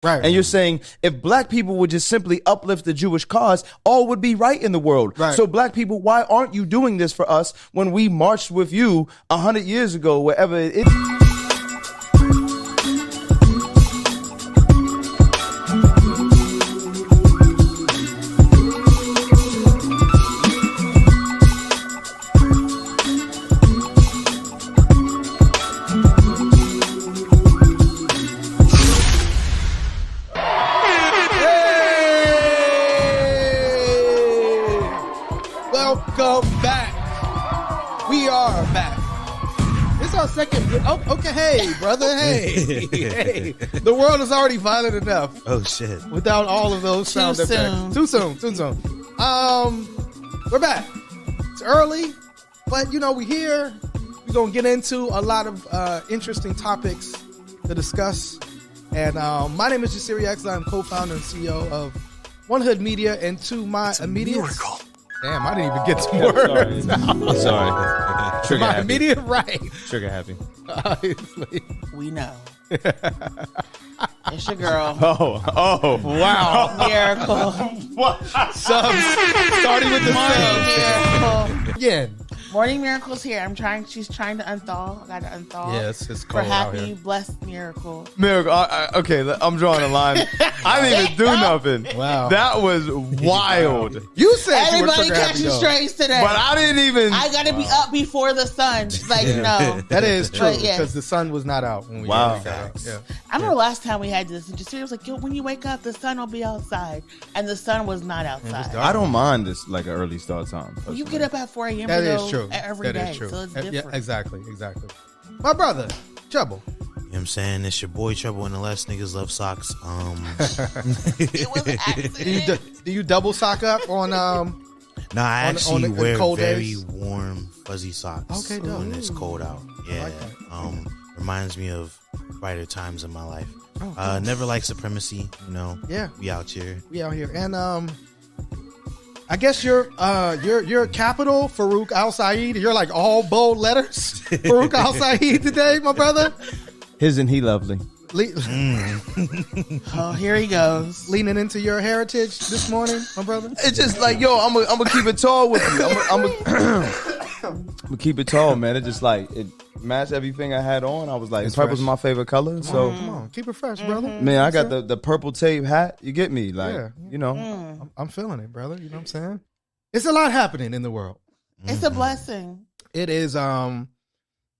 Right. And you're saying if black people would just simply uplift the Jewish cause, all would be right in the world. Right. So black people, why aren't you doing this for us when we marched with you 100 years ago, wherever it is? Welcome back. We are back. It's our second. Oh, okay, hey, brother, hey, hey. The world is already violent enough. Oh shit! Without all of those sound effects. Too soon. We're back. It's early, but we're here. We're gonna get into a lot of interesting topics to discuss. And my name is Jasiri X. I'm co-founder and CEO of One Hood Media, and to my immediate. Miracle. Damn, I didn't even get some words. I'm sorry. Trigger my happy. Immediate right. Trigger happy. Obviously. We know. It's your girl. Oh, wow. Miracle. Subs. Starting with the Morning subs. Miracle. Again. Morning Miracle's here. She's trying to unthaw. I got to unthaw. Yes, it's for cold out happy, here. blessed Miracle. Miracle. Okay, I'm drawing a line. I didn't even do nothing. Wow. That was wild. You said Everybody you were catching strays today. But I didn't even. I got to be up before the sun. Like, no. That is true, But, yes. because the sun was not out when we Wow. got out. Yeah. I remember last time we had this, and Jasiri was like, yo, when you wake up, the sun will be outside. And the sun was not outside. I don't mind this like an early start time. You get up at 4 a.m. That though, is true. every That day. is true. So it's Yeah, different. exactly. My brother, Trouble. You know what I'm saying? It's your boy Trouble and the less niggas love socks. It was an accident. Do you double sock up on No, I actually the wear cold very days? warm, fuzzy socks Okay, dope. when it's cold out. Yeah. like Reminds me of brighter times in my life. Oh, Never like supremacy, Yeah. We out here. We out here. And I guess your capital, Farouk Al Saeed. You're like all bold letters. Farouk Al Saeed today, my brother. Isn't he lovely? Oh, here he goes. Leaning into your heritage this morning, my brother. It's just like, yo, I'm gonna keep it tall with you. I'm gonna keep it tall, man. It just like it matched everything I had on. I was like, It's purple's fresh. my favorite color. So, Come on, keep it fresh, brother. man, I got the purple tape hat. You get me? Like, Yeah. I'm feeling it, brother. You know what I'm saying? It's a lot happening in the world. It's a blessing. It is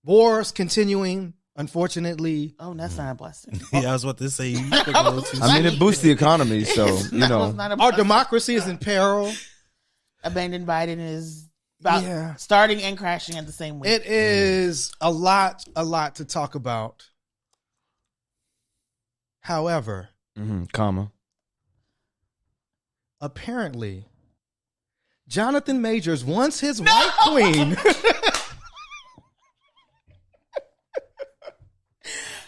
wars continuing, unfortunately. Oh, that's not a blessing. Yeah, I was about to say. You took a little too I mean, it boosts the economy. So, That was not a Our blessing. democracy is in peril. Abandoned Biden is about Yeah. starting and crashing at the same week. It is a lot to talk about. However, comma. apparently, Jonathan Majors wants his white queen.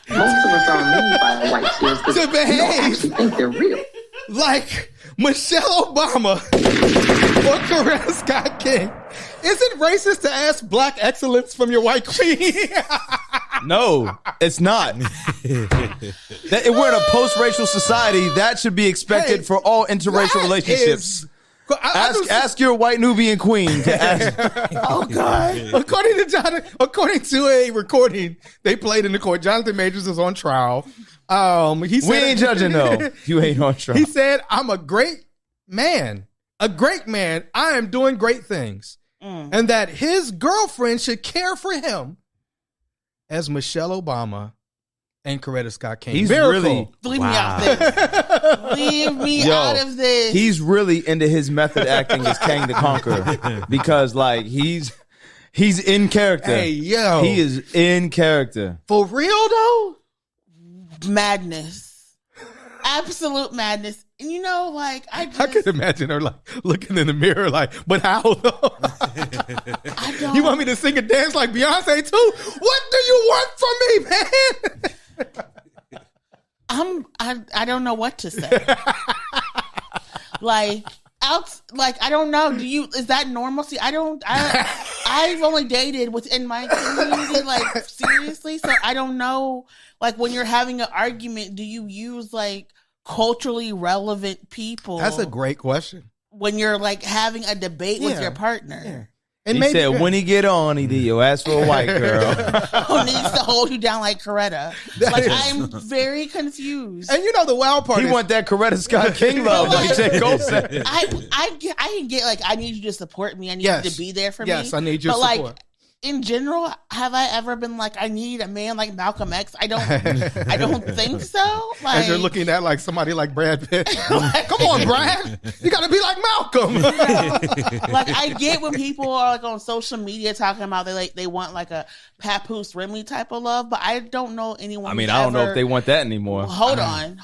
Most of us are moved by white tears because To we don't behave. actually think they're real. Like Michelle Obama or Coretta Scott King. Is it racist to ask black excellence from your white queen? No, it's not. That, we're in a post-racial society. That should be expected Hey, for all interracial that relationships. is- I Ask your white Nubian queen to ask. Oh God! According to a recording they played in the court, Jonathan Majors is on trial. He said, We ain't judging though. You ain't on trial. He said, "I'm a great man. I am doing great things, and that his girlfriend should care for him as Michelle Obama and Coretta Scott King." He's Miracle. really, Leave me out of this. Leave me out of this. he's really into his method acting as Kang the Conqueror because like he's in character. Hey yo, He is in character. for real though. madness. Absolute madness. And like I I could imagine her like looking in the mirror, like, but how though? I don't. You want me to sing and dance like Beyonce too? What do you want from me, man? I don't know what to say. Like I don't know. Is that normalcy? I've only dated within my community, like seriously. So I don't know. Like when you're having an argument, do you use like culturally relevant people? That's a great question. When you're like having a debate with your partner. Yeah. And He said when he get on, he did. Yo, ask for a white girl. Who needs to hold you down like Coretta? Like, I'm very confused. And you know the wild part He is, want that Coretta Scott King love, like J. Cole said. I can get like, I need you to support me. I need you to be there for me. Yes, I need your but support. Like, in general, have I ever been like, I need a man like Malcolm X? I don't think so. Like, as you're looking at like somebody like Brad Pitt. Come on, Brad. You got to be like Malcolm. like, I get when people are like on social media talking about they want like a Papoose Remy type of love, but I don't know anyone. I mean, I don't know if they want that anymore. Hold on.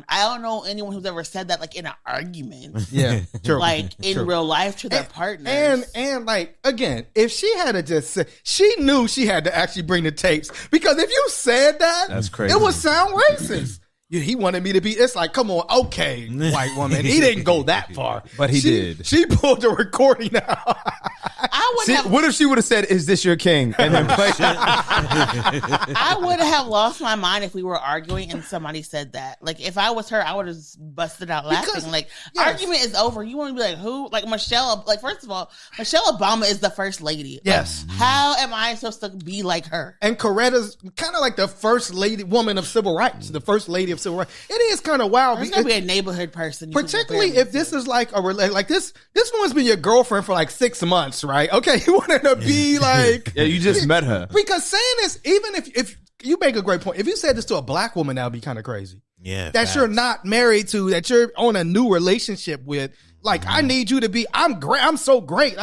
I don't know anyone who's ever said that like in an argument. Yeah, true. Like in real life to their partners. And like again, if she had to just say, she knew she had to actually bring the tapes, because if you said that, that's crazy. It would sound racist. He wanted me to be. It's like, come on, okay, white woman. He didn't go that far, but he did. She pulled the recording out. What if she would have said, "Is this your king?" and then played it? I would have lost my mind if we were arguing and somebody said that. Like, if I was her, I would have busted out laughing. Because, like, argument is over. You want to be like, who? Like Michelle. Like, first of all, Michelle Obama is the first lady. Yes. Like, how am I supposed to be like her? And Coretta's kind of like the first lady, woman of civil rights, the first lady of civil rights. It is kind of wild. There's gonna be a neighborhood person, particularly if this is like this woman's been your girlfriend for like 6 months, right? Okay, you want her to be like, yeah, you just met her. Because saying this, even if you make a great point, if you said this to a black woman, that would be kind of crazy. Yeah, that you're not married to, that you're on a new relationship with. Like, I need you to be. I'm great. I'm so great.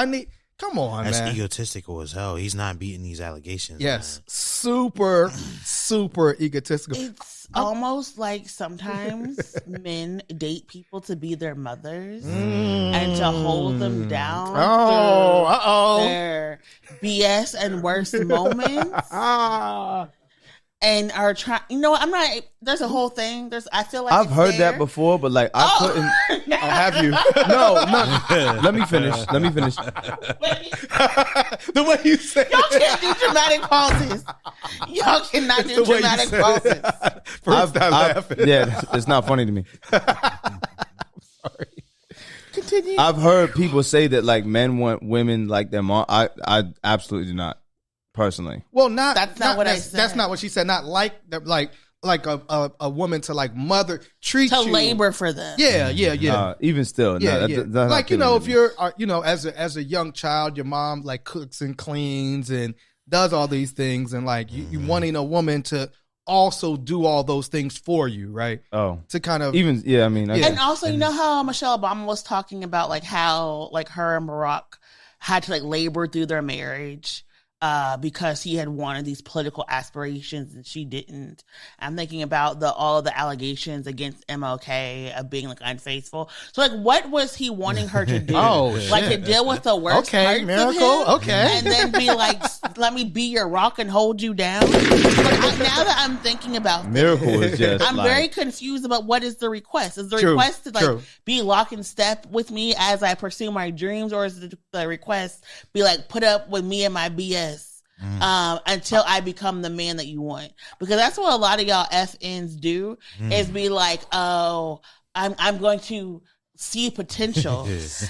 Come on, that's man. That's egotistical as hell. He's not beating these allegations. Yes. Man. Super egotistical. It's almost like sometimes men date people to be their mothers and to hold them down through their BS and worst moments. And are trying, I'm not, there's a whole thing. I feel like I've heard that before, but like, I couldn't. Oh, have you? No. Let me finish. The way you say y'all can't do dramatic pauses. Y'all cannot do dramatic pauses. First time laughing. Yeah, it's not funny to me. Sorry. Continue. I've heard people say that like men want women like their mom. I absolutely do not. Personally, well, that's not what I said. That's not what she said. Not like a woman to like mother treat to you. labor for them. Yeah. Even still, yeah. That's like, if you're as a young child, your mom like cooks and cleans and does all these things, and like you wanting a woman to also do all those things for you, right? Oh, to kind of And also, you know how Michelle Obama was talking about like how like her and Barack had to like labor through their marriage. Because he had wanted these political aspirations and she didn't. I'm thinking about all of the allegations against MLK of being like unfaithful. So like, what was he wanting her to do? Like to deal with the worst parts Miracle. of him, and then be like, "Let me be your rock and hold you down." But now that I'm thinking about Miracle is just. I'm very confused about what is the request. Is the request to like be lock in step with me as I pursue my dreams, or is the request be like put up with me and my BS? Until I become the man that you want, because that's what a lot of y'all FNs do is be like, oh, I'm going to see potential.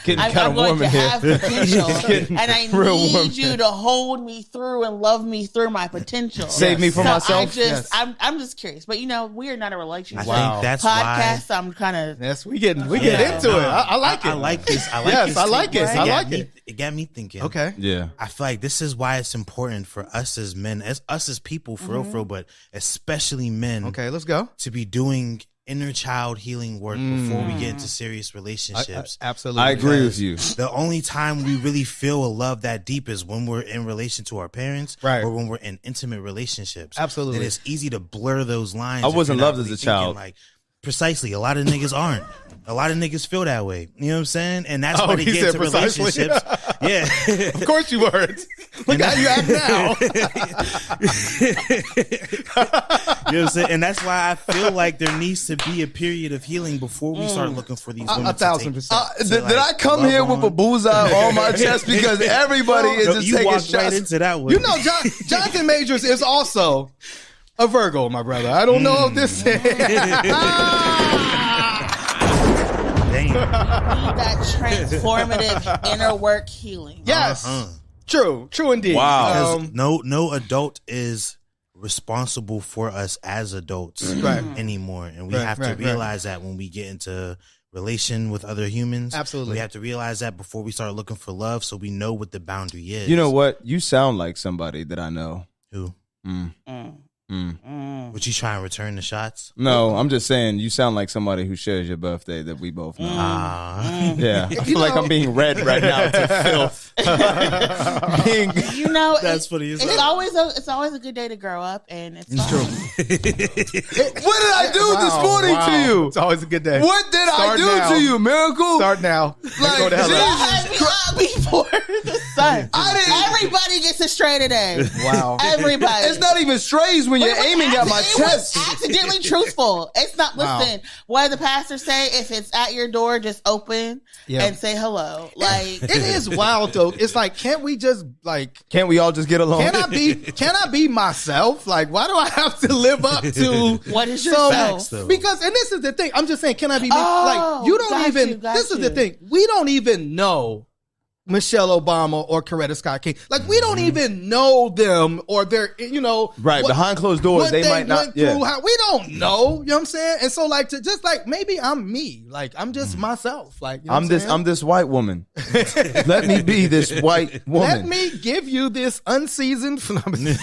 I'm going to have potential, and I need you to hold me through and love me through my potential. Save me from myself. I'm just curious, but we are not a relationship. I think that's podcast. Why. I'm kind of we get into it. I like it. I like this. I like it. It got me thinking. Okay. Yeah. I feel like this is why it's important for us as men, us as people, for real, but especially men. Okay, let's go. To be doing inner child healing work before we get into serious relationships. Absolutely. I agree with you. The only time we really feel a love that deep is when we're in relation to our parents, or when we're in intimate relationships. Absolutely. And it's easy to blur those lines. I wasn't loved as a child. Like, precisely. A lot of niggas aren't. A lot of niggas feel that way. You know what I'm saying? And that's why they get into relationships. Yeah. Of course you weren't. Look how you act now. You know what I'm saying? And that's why I feel like there needs to be a period of healing before we start looking for these women. 1,000%. Did I come here with a bullseye on my chest? Because everybody is just taking shots. Right into that one. Jonathan Majors is also a Virgo, my brother. I don't know if this is. that transformative inner work healing. Yes. True indeed. Wow. Because no adult is responsible for us as adults anymore, and we have to realize that when we get into relation with other humans. Absolutely. We have to realize that before we start looking for love, so we know what the boundary is. You know what? You sound like somebody that I know. Who? Would you try and return the shots? No, I'm just saying you sound like somebody who shares your birthday that we both know. Yeah, I feel like I'm being read right now to filth. You know, that's funny. It's always a good day to grow up, and it's true. What did I do this morning to you? It's always a good day. What did I do to you, Miracle? Start now. Like, go to hell. Before the sun. Everybody gets a stray today. Wow. Everybody. It's not even strays when you're aiming at my chest. Was accidentally truthful. It's not. Listen, what did the pastor say? If it's at your door, just open and say hello. Like it is wild though. It's like, can't we just like? Can't we all just get along? Can I be myself? Like, why do I have to live up to what is yourself? Because, and this is the thing. I'm just saying, can I be me? Like, you don't even. This is the thing. We don't even know Michelle Obama or Coretta Scott King. Like, we don't even know them or their, behind closed doors, they might not. We don't know, you know what I'm saying? And so, like, to just like, maybe I'm me. Like, I'm just myself. Like, you know I'm this white woman. Let me be this white woman. Let me give you this unseasoned phenomenon.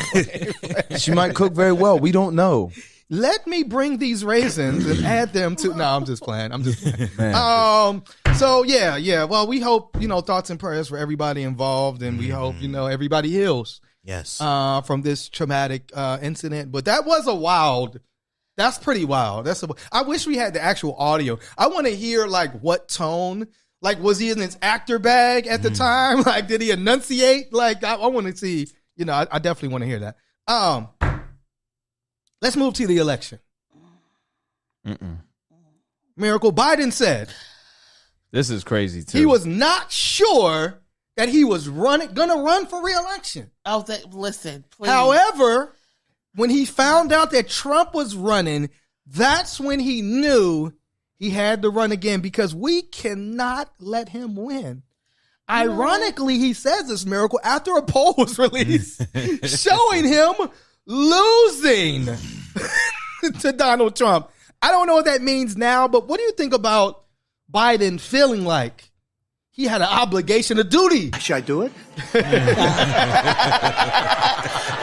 She might cook very well. We don't know. Let me bring these raisins and add them to. No, I'm just playing. So yeah. Well, we hope thoughts and prayers for everybody involved, and we hope everybody heals. Yes. From this traumatic incident, but that was That's pretty wild. I wish we had the actual audio. I want to hear like what tone. Like, was he in his actor bag at the time? Like, did he enunciate? Like, I want to see. I definitely want to hear that. Let's move to the election. Miracle. Biden said this is crazy too. He was not sure that he was gonna run for re-election. Oh, listen, please. However, when he found out that Trump was running, that's when he knew he had to run again, because we cannot let him win. Ironically, he says this, Miracle, after a poll was released showing him losing to Donald Trump. I don't know what that means now, but what do you think about Biden feeling like he had an obligation, a duty? Should I do it?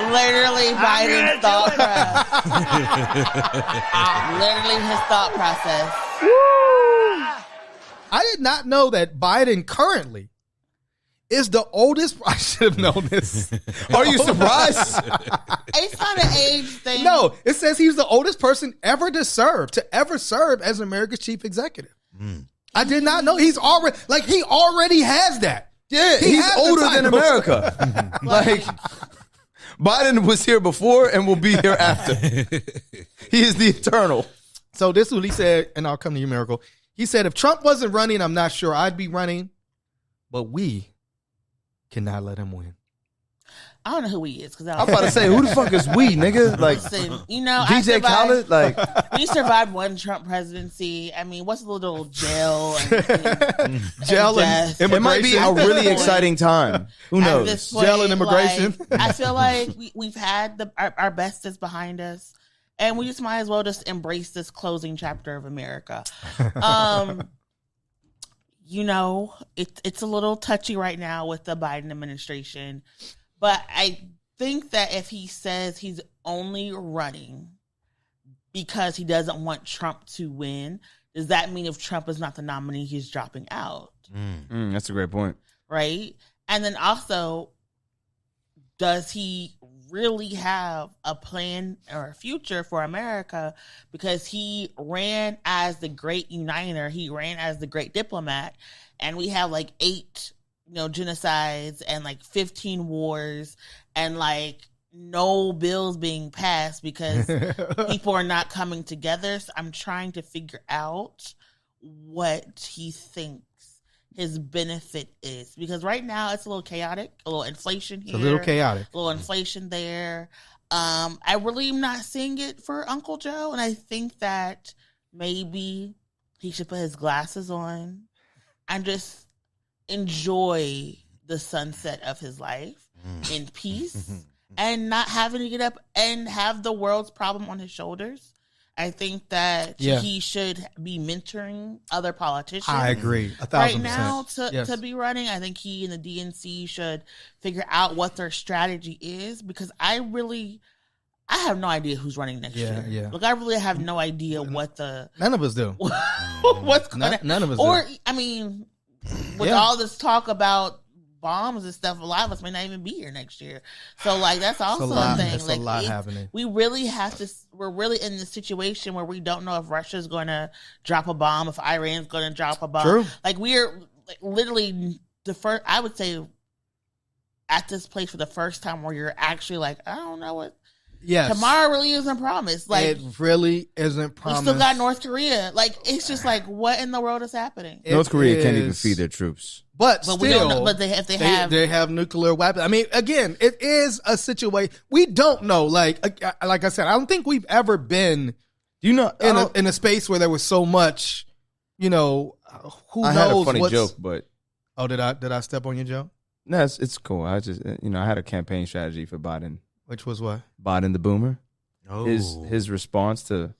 Literally Biden's thought process. Literally his thought process. I did not know that Biden currently is the oldest. I should have known this. Are you surprised? It's not an age thing. No, it says he's the oldest person ever to serve as America's chief executive. I did not know. He already has that. Yeah, he's older than America. Like, Biden was here before and will be here after. He is the eternal. So this is what he said, and I'll come to you, Miracle. He said, if Trump wasn't running, I'm not sure I'd be running, but we cannot let him win. I don't know who he is, because I'm about to say, who the fuck is we, nigga? Like, listen, DJ Khaled, like, we survived one Trump presidency. I mean, what's a little jail jail and immigration? It might be a really exciting time. Who knows? At this point, jail and immigration. I feel like we've had our best is behind us, and we just might as well just embrace this closing chapter of America. It's a little touchy right now with the Biden administration. But I think that if he says he's only running because he doesn't want Trump to win, does that mean if Trump is not the nominee, he's dropping out? That's a great point. Right? And then also, does he really have a plan or a future for America? Because he ran as the great uniter. He ran as the great diplomat. And we have like 8 genocides and like 15 wars and like no bills being passed because people are not coming together. So I'm trying to figure out what he thinks his benefit is, because right now it's a little chaotic, a little inflation here, it's a little chaotic, a little inflation there. I really am not seeing it for Uncle Joe, and I think that maybe he should put his glasses on and just enjoy the sunset of his life in peace and not having to get up and have the world's problem on his shoulders. I think that he should be mentoring other politicians. I agree. 1,000%. Right now to be running. I think he and the DNC should figure out what their strategy is, because I have no idea who's running next year. Yeah. Look, I really have no idea what None of us do. what's going to None of us or do. I mean, with all this talk about bombs and stuff, a lot of us may not even be here next year. So like that's also a thing. There's like a lot happening. We really have to. We're really in this situation where we don't know if Russia's going to drop a bomb, if Iran's going to drop a bomb. True. Like we're literally the first. I would say at this place for the first time where you're actually like, I don't know what. Yes. Tomorrow really isn't promised. Like it really isn't promised. We still got North Korea. Like it's just like, what in the world is happening? North Korea can't even feed their troops. But still, we don't know. But they have nuclear weapons. I mean, again, it is a situation we don't know. Like I said, I don't think we've ever been, in a space where there was so much. Who knows? I had a funny joke, but did I step on your joke? No, it's cool. I just I had a campaign strategy for Biden. Which was what? Biden the boomer. Oh. His response to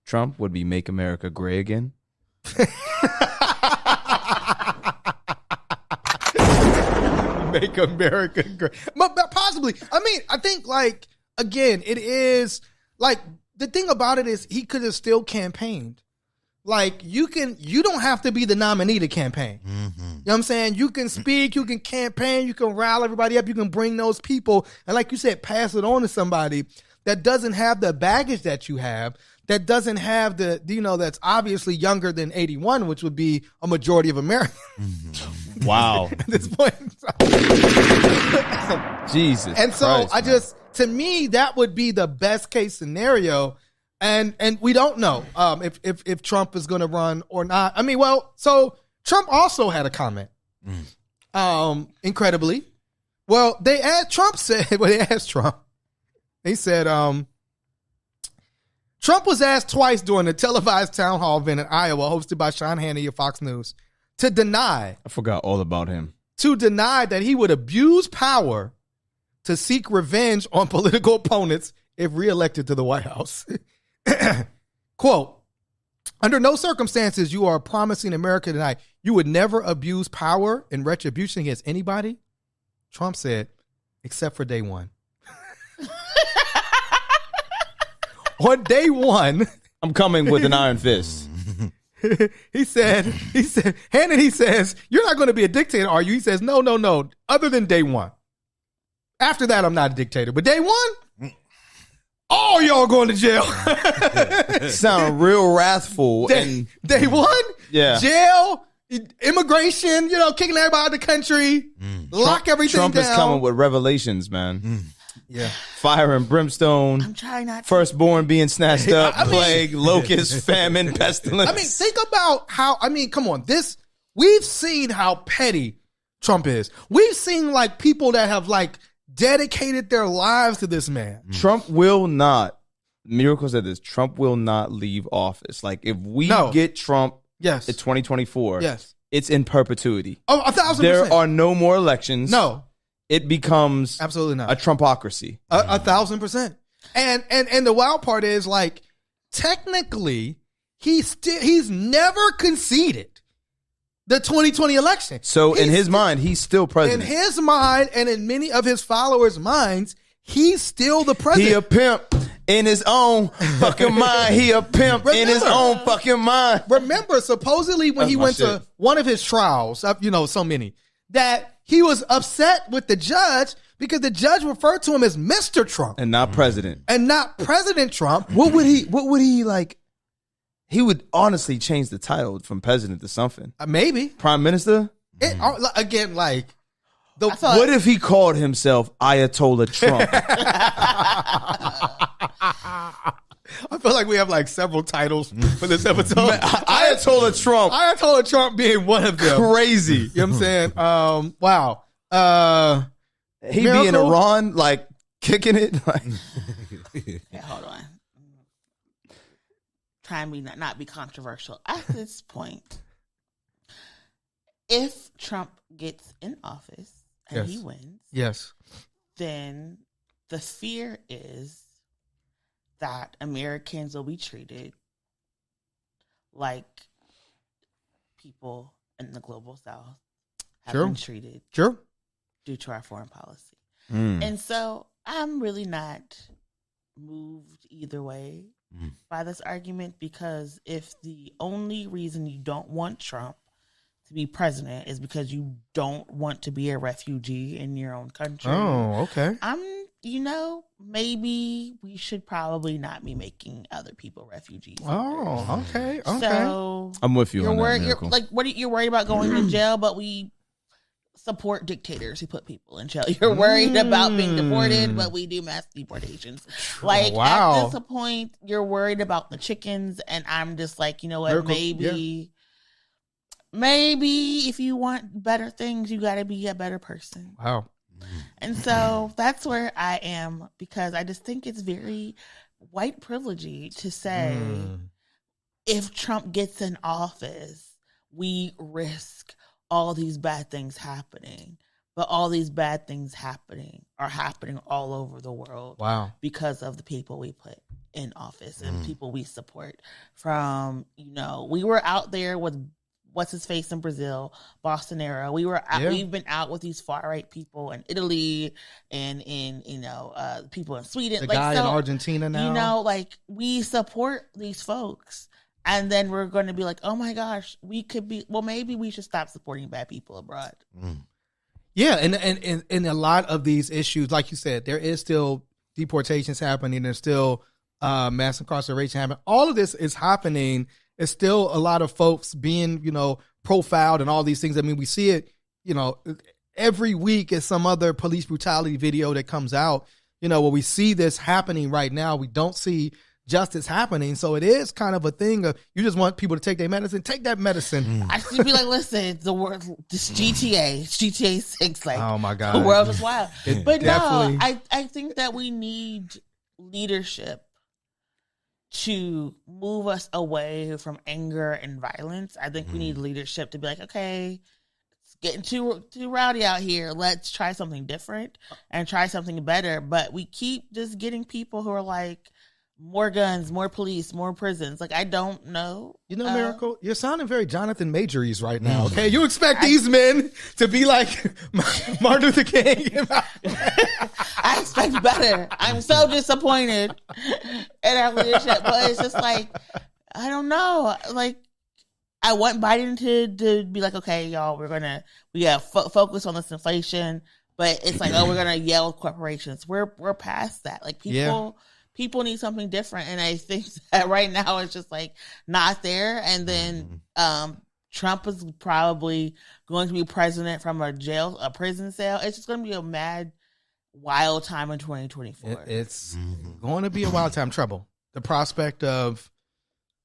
Trump would be "Make America Gray Again." Make America great. But possibly. I mean, I think again, it is the thing about it is he could have still campaigned. You don't have to be the nominee to campaign. Mm-hmm. You know what I'm saying? You can speak, you can campaign, you can rile everybody up, you can bring those people, and like you said, pass it on to somebody that doesn't have the baggage that you have, that doesn't have that's obviously younger than 81, which would be a majority of Americans. Mm-hmm. Wow. At this point. Jesus. And so Christ, to me, that would be the best case scenario. And we don't know if Trump is going to run or not. I mean, so Trump also had a comment. Incredibly, they asked Trump. He said, Trump was asked twice during the televised town hall event in Iowa, hosted by Sean Hannity of Fox News, I forgot all about him. To deny that he would abuse power to seek revenge on political opponents if reelected to the White House. Quote, under no circumstances you are promising America tonight you would never abuse power in retribution against anybody. Trump said, except for day one. On day one, I'm coming with an iron fist. he said, Hannity says, you're not going to be a dictator, are you? He says, no. Other than day one. After that, I'm not a dictator. But day one, all y'all going to jail. Sound real wrathful. Day one? Yeah. Jail, immigration, kicking everybody out of the country, lock everything Trump down. is coming with revelations, man. Yeah. Fire and brimstone. I'm trying not to. Firstborn being snatched up. Plague, locust, famine, pestilence. I mean, think about come on. We've seen how petty Trump is. We've seen people that have dedicated their lives to this man. Trump will not. Miracle said this. Trump will not leave office. If we get Trump in 2024, it's in perpetuity. Oh, 1,000%. There are no more elections. No. It becomes absolutely not a Trumpocracy. 1,000%. And the wild part is technically he's never conceded the 2020 election. So in his mind, he's still president. In his mind and in many of his followers' minds, he's still the president. He a pimp in his own fucking mind. He a pimp in his own fucking mind. Remember, supposedly when he went to one of his trials, so many, that he was upset with the judge because the judge referred to him as Mr. Trump. And not president. And not President Trump. What would he like? He would honestly change the title from president to something. Maybe. Prime Minister? Again, what if he called himself Ayatollah Trump? I feel like we have several titles for this episode. Ayatollah Trump. Ayatollah Trump being one of them. Crazy. You know what I'm saying? Wow. He be in Iran, kicking it. Yeah, hold on. trying to not be controversial. At this point, if Trump gets in office and he wins, then the fear is that Americans will be treated like people in the global South have been treated due to our foreign policy. And so I'm really not moved either way by this argument, because if the only reason you don't want Trump to be president is because you don't want to be a refugee in your own country. Oh, okay. Maybe we should probably not be making other people refugees. Oh, okay. So I'm with you. You're on worried. that, You're worried about going to jail, but we support dictators who put people in jail. You're worried about being deported, but we do mass deportations. Like at this point, you're worried about the chickens, and I'm just like, you know what? Maybe if you want better things, you got to be a better person. Wow. And so that's where I am, because I just think it's very white privilegey to say if Trump gets in office, we risk all these bad things happening. But all these bad things are happening all over the world. Wow. Because of the people we put in office and people we support. From, we were out there with what's his face in Brazil, Bolsonaro. We've been out with these far right people in Italy and in people in Sweden. The guy in Argentina now. We support these folks, and then we're going to be like, oh my gosh, we could be. Well, maybe we should stop supporting bad people abroad. Yeah, and a lot of these issues, like you said, there is still deportations happening. There's still mass incarceration happening. All of this is happening. It's still a lot of folks being, profiled and all these things. I mean, we see it, every week is some other police brutality video that comes out, where we see this happening right now. We don't see justice happening. So it is kind of a thing of, you just want people to take their medicine. Take that medicine. I should be like, listen, the world, this GTA 6, oh my God, the world is wild. But no, I think that we need leadership to move us away from anger and violence. I think we need leadership to be like, okay, it's getting too rowdy out here. Let's try something different and try something better. But we keep just getting people who are like, more guns, more police, more prisons. Like, I don't know. Miracle, you're sounding very Jonathan Majors right now, okay? You expect these men to be like Martin Luther King. I expect better. I'm so disappointed in our leadership. But it's just like, I don't know. Like, I want Biden to be like, okay, y'all, we got focus on this inflation. But it's like, we're going to yell at corporations. We're past that. Like, people need something different, and I think that right now it's just like not there. And then Trump is probably going to be president from a prison cell. It's just going to be a mad, wild time in 2024. It's going to be a wild time. Trouble. The prospect of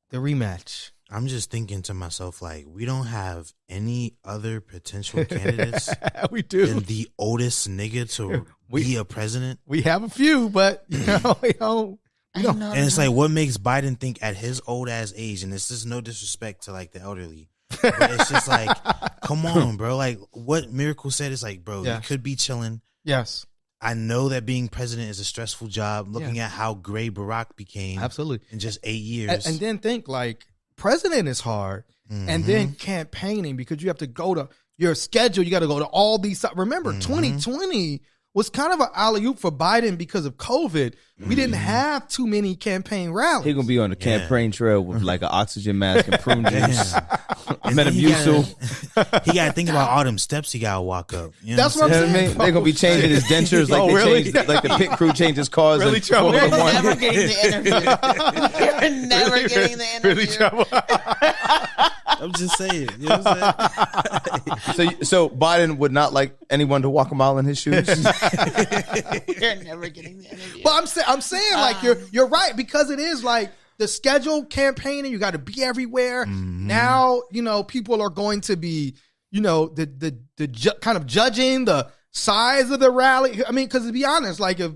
the rematch. I'm just thinking to myself, like, we don't have any other potential candidates. We do. Than the oldest nigga to be a president. We have a few, but we don't. And it's like, what makes Biden think at his old ass age? And this is no disrespect to like the elderly, but it's just like, come on, bro. Like what Miracle said is like, bro, you could be chilling. Yes. I know that being president is a stressful job. Looking at how gray Barack became, absolutely, in just 8 years, and then think like. President is hard, and then campaigning, because you have to go to your schedule. You got to go to all these. Remember, 2020 was kind of an alley-oop for Biden because of COVID. We didn't have too many campaign rallies. He's going to be on the campaign trail with like an oxygen mask and prune juice. Metamucil. He got to think about all them steps he got to walk up. That's what I'm saying. They're going to be changing his dentures like like the pit crew changes cars. Really trouble. You're never getting the interview. You're never getting the interview. Really trouble. I'm just saying. You know what I'm saying? So Biden would not like anyone to walk a mile in his shoes? You're never getting the interview. But I'm saying like you're right, because it is like the scheduled campaigning. You got to be everywhere. Now, people are going to be, kind of judging the size of the rally. I mean, because to be honest, like if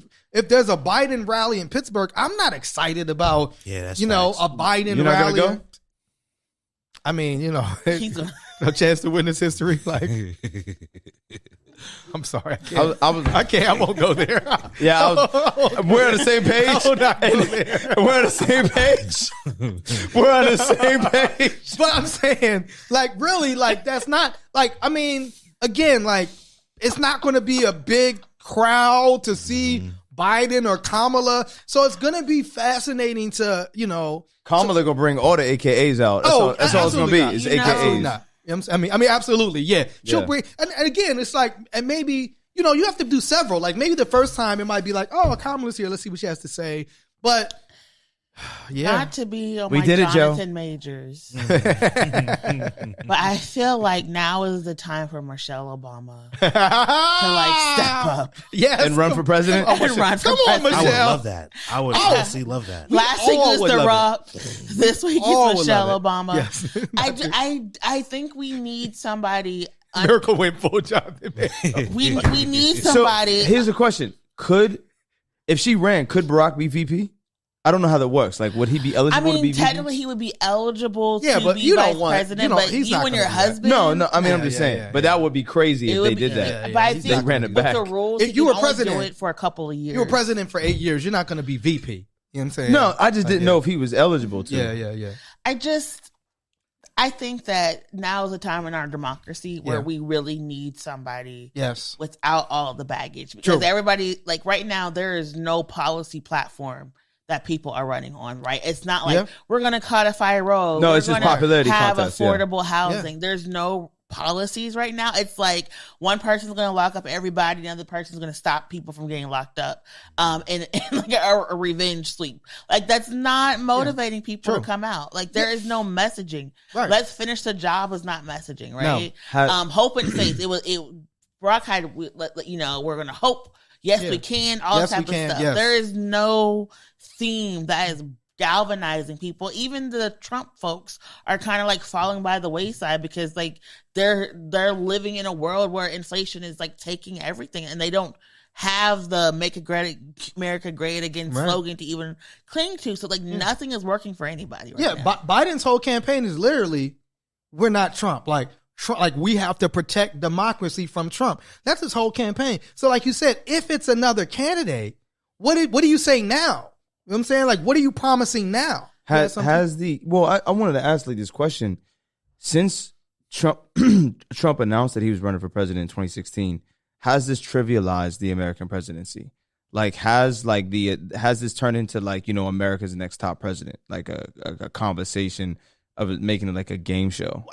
there's a Biden rally in Pittsburgh, I'm not excited about, a Biden rally. Not gonna go? I mean, no chance to witness history. Like, I'm sorry, I can't. I won't go there. Yeah, we're on the same page. We're on the same page. We're on the same page. But I'm saying, like, really, like, that's not like. I mean, again, like, it's not going to be a big crowd to see Biden or Kamala. So it's going to be fascinating to, Kamala going to bring all the AKAs out. That's all it's going to be. It's AKAs. Absolutely not. I mean, absolutely. Yeah. She'll bring, and again, it's like, and maybe, you have to do several. Like maybe the first time it might be like, oh, Kamala's here. Let's see what she has to say. But yeah. Not to be on my Jonathan Majors. But I feel like now is the time for Michelle Obama to like step up. Yes. And run for president. Come on, Michelle. I would love that. I would honestly love that. Last week was The Rock. This week is Michelle Obama. Yes. I think we need somebody. Miracle went full Jonathan. We need somebody. So here's the question: if she ran, could Barack be VP? I don't know how that works. Like, would he be eligible to be VP? Technically, he would be eligible to but be vice president, but you and your husband... No, I mean, I'm just saying. But that would be crazy if they did that. But I think they ran it back. The rules, if you were president, do it for a couple of years. You were president for 8 years. You're not going to be VP. You know what I'm saying? No, I just didn't know if he was eligible to. Yeah. I think that now is a time in our democracy where we really need somebody without all the baggage. Because everybody, like right now, there is no policy platform that people are running on, right? It's not like we're going to codify roads. No, it's just popularity have contest, affordable housing. Yeah. There's no policies right now. It's like one person's going to lock up everybody, the other person's going to stop people from getting locked up, and like a revenge sweep. Like that's not motivating people to come out. Like there is no messaging. Right. Let's finish the job is not messaging, right? No. Hope and faith. Brock had, we're going to hope. Yes, we can. All type of stuff. Yes. There is no theme that is galvanizing people. Even the Trump folks are kind of like falling by the wayside because like they're living in a world where inflation is like taking everything, and they don't have the "Make America Great Again" slogan to even cling to. So like nothing is working for anybody right now. Biden's whole campaign is literally, "We're not Trump." Like we have to protect democracy from Trump. That's his whole campaign. So like you said, if it's another candidate, what do you say now? You know what I'm saying? Like, what are you promising now? I wanted to ask like this question. Since Trump announced that he was running for president in 2016, has this trivialized the American presidency? Like, has this turned into like, America's next top president? Like a conversation of it, making it like a game show?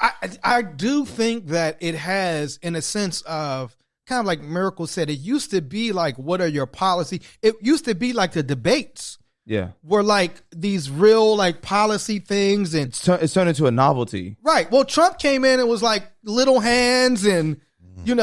I do think that it has, in a sense of kind of like Miracle said, it used to be like, what are your policy? It used to be like the debates. Yeah. Were like these real like policy things, and it's turned into a novelty. Right. Well, Trump came in and was like little hands and, your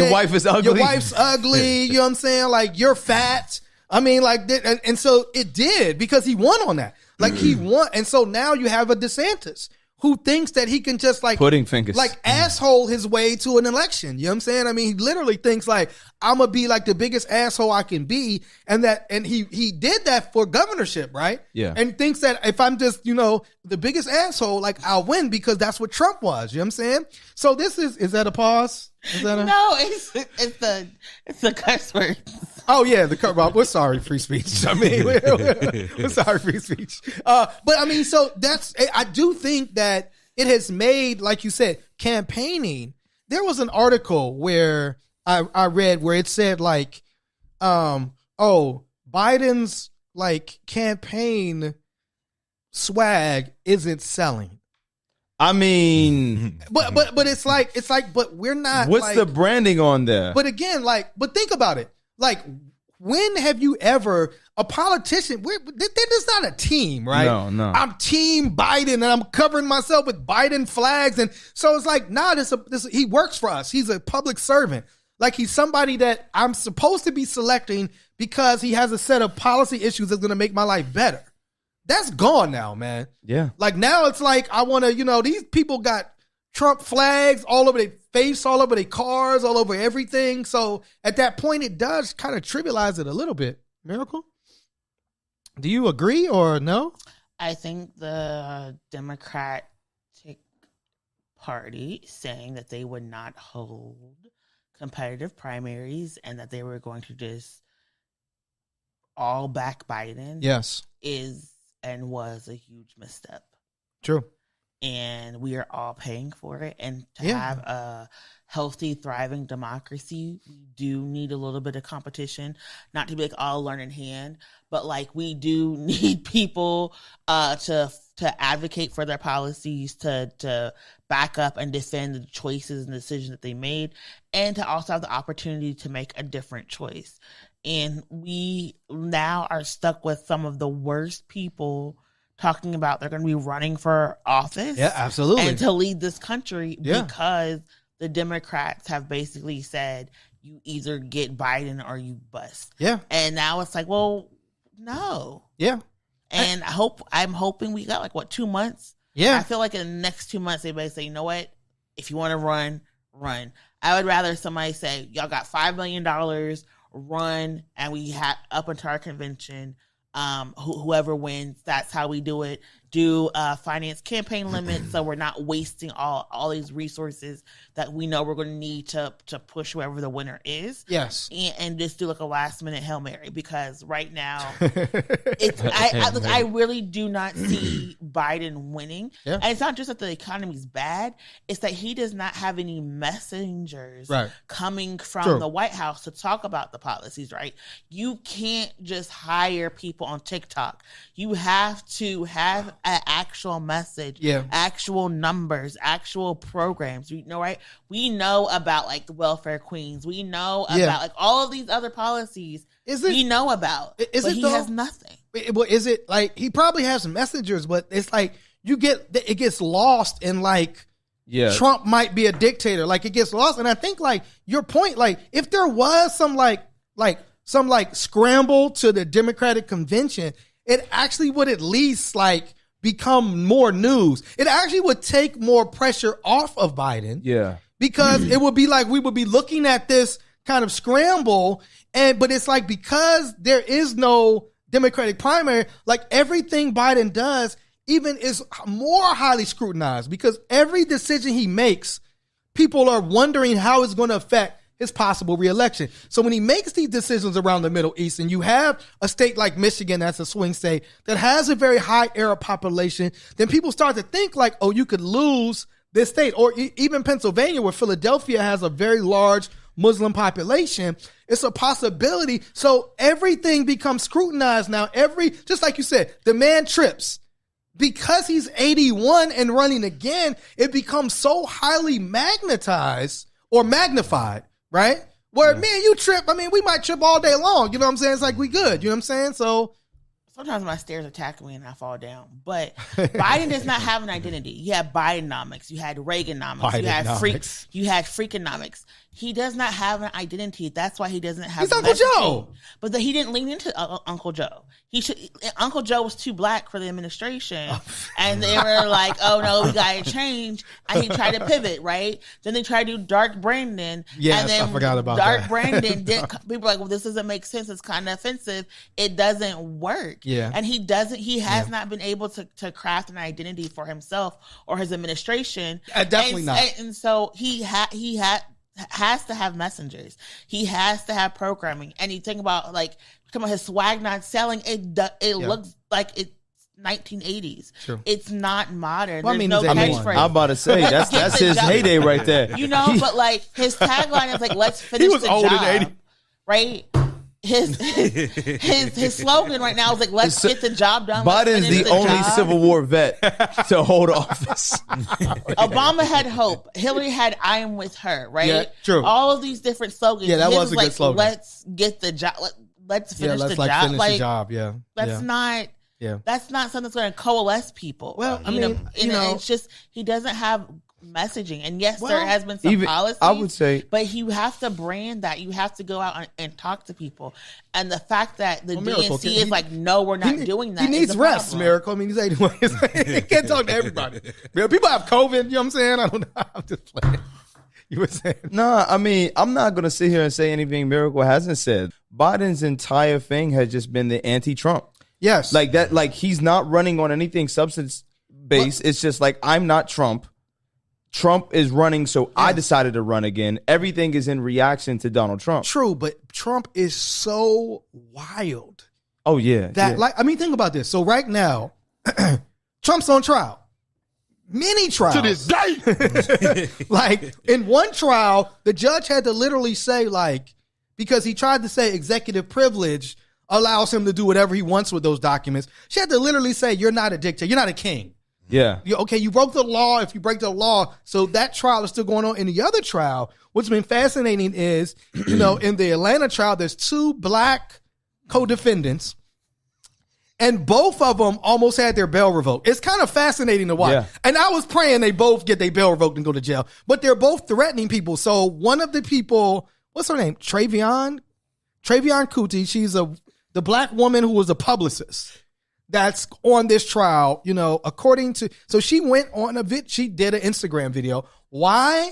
wife is ugly. Your wife's ugly. You know what I'm saying? Like, you're fat. I mean, like, and so it did because he won on that. Like he won. And so now you have a DeSantis who thinks that he can just like pudding fingers, like asshole his way to an election. You know what I'm saying? I mean, he literally thinks like, I'm gonna be like the biggest asshole I can be. And he did that for governorship, right? Yeah. And thinks that if I'm just, the biggest asshole, like I'll win because that's what Trump was. You know what I'm saying? So this is that a pause? No, it's the curse word. Oh yeah, we're sorry, free speech. I mean, we're sorry, free speech. But I mean, so I do think that it has made, like you said, campaigning. There was an article where I read where it said like, Biden's like campaign swag isn't selling. I mean, but it's like, but we're not. What's the branding on there? But again, but think about it. Like, when have you ever, a politician, there's not a team, right? No. I'm Team Biden and I'm covering myself with Biden flags. And so it's like, he works for us. He's a public servant. Like, he's somebody that I'm supposed to be selecting because he has a set of policy issues that's going to make my life better. That's gone now, man. Yeah. Like, now it's like, I want to, these people got Trump flags all over their face, all over their cars, all over everything. So at that point, it does kind of trivialize it a little bit. Miracle? Do you agree or no? I think the Democratic Party saying that they would not hold competitive primaries and that they were going to just all back Biden. Yes. Is and was a huge misstep. True. And we are all paying for it. And to have a healthy, thriving democracy, we do need a little bit of competition. Not to be like all learn in hand, but like we do need people to advocate for their policies, to back up and defend the choices and decisions that they made, and to also have the opportunity to make a different choice. And we now are stuck with some of the worst people talking about they're going to be running for office. Yeah, absolutely. And to lead this country because the Democrats have basically said you either get Biden or you bust. Yeah. And now it's like, well, no. Yeah. And I'm hoping we got like 2 months. Yeah. I feel like in the next 2 months, everybody say, you know what? If you want to run. I would rather somebody say, y'all got $5 million, run, and we have up until our convention. Whoever wins, that's how we do it. Do finance campaign limits so we're not wasting all these resources that we know we're going to need to push whoever the winner is. Yes, and just do like a last minute Hail Mary, because right now I really do not see Biden winning. Yeah. And it's not just that the economy's bad; it's that he does not have any messengers coming from the White House to talk about the policies. Right? You can't just hire people on TikTok. You have to have an actual message, actual numbers, actual programs. You know, right? We know about like the welfare queens. We know about like all of these other policies. We know about, but he has nothing. Well, is it like he probably has messengers, but it's like it gets lost in like Trump might be a dictator. Like it gets lost, and I think like your point, like if there was some scramble to the Democratic convention, it actually would at least like become more news. It actually would take more pressure off of Biden. Yeah. Because it would be like we would be looking at this kind of scramble, but it's like because there is no Democratic primary, like everything Biden does even is more highly scrutinized because every decision he makes, people are wondering how it's going to affect his possible reelection. So when he makes these decisions around the Middle East, and you have a state like Michigan that's a swing state that has a very high Arab population, then people start to think like, oh, you could lose this state. Or even Pennsylvania, where Philadelphia has a very large Muslim population, it's a possibility. So everything becomes scrutinized now. Just like you said, the man trips. Because he's 81 and running again, it becomes so highly magnetized or magnified. Right? Where me and you trip, I mean, we might trip all day long. You know what I'm saying? It's like we good. You know what I'm saying? So sometimes my stairs attack me and I fall down. But Biden does not have an identity. You had Bidenomics, you had Reaganomics, you had Freakonomics. He does not have an identity. That's why he doesn't have. He's Uncle Joe. But he didn't lean into Uncle Joe. Uncle Joe was too black for the administration, and they were like, "Oh no, we got to change." And he tried to pivot, right? Then they tried to do Dark Brandon. Yes, and then I forgot about Dark that. Brandon. People were like, "Well, this doesn't make sense. It's kind of offensive. It doesn't work." Yeah, and he doesn't. He has not been able to craft an identity for himself or his administration. Definitely not. And so he has to have messengers. He has to have programming. And you think about his swag not selling. It looks like it's 1980s. True. It's not modern. Well, There's no catchphrase. I'm about to say that's his heyday right there. You know, but like his tagline is like, "Let's finish the job." He was old in 80. Right? His slogan right now is like, "Let's get the job done." Biden's the only Civil War vet to hold office. Obama had hope. Hillary had "I am with her." Right? Yeah, true. All of these different slogans. Yeah, that was a good slogan. Let's get the job. Let's finish the job. Finish the job. Yeah, that's not. Yeah, that's not something that's going to coalesce people. Well, I mean, it's just he doesn't have messaging. And yes, there has been some policies. I would say, but you have to brand that. You have to go out and talk to people. And the fact that the DNC is like, no, we're not doing that. He needs rest, problem. Miracle. I mean, he can't talk to everybody. People have COVID. You know what I'm saying? I don't know. I'm just playing. You were saying? No, I mean, I'm not going to sit here and say anything Miracle hasn't said. Biden's entire thing has just been the anti-Trump. Yes. Like that, like he's not running on anything substance-based. It's just like, I'm not Trump. Trump is running, so I decided to run again. Everything is in reaction to Donald Trump. True, but Trump is so wild. Oh, yeah. Like, I mean, think about this. So right now, Trump's on trial. Many trials. To this day. Like, in one trial, the judge had to literally say, like, because he tried to say executive privilege allows him to do whatever he wants with those documents. She had to literally say, you're not a dictator. You're not a king. Yeah. You broke the law if you break the law. So that trial is still going on. In the other trial, what's been fascinating is, in the Atlanta trial, there's 2 black co-defendants. And both of them almost had their bail revoked. It's kind of fascinating to watch. Yeah. And I was praying they both get their bail revoked and go to jail. But they're both threatening people. So one of the people, what's her name? Travion Kuti. She's the black woman who was a publicist that's on this trial. So she went on she did an Instagram video. Why?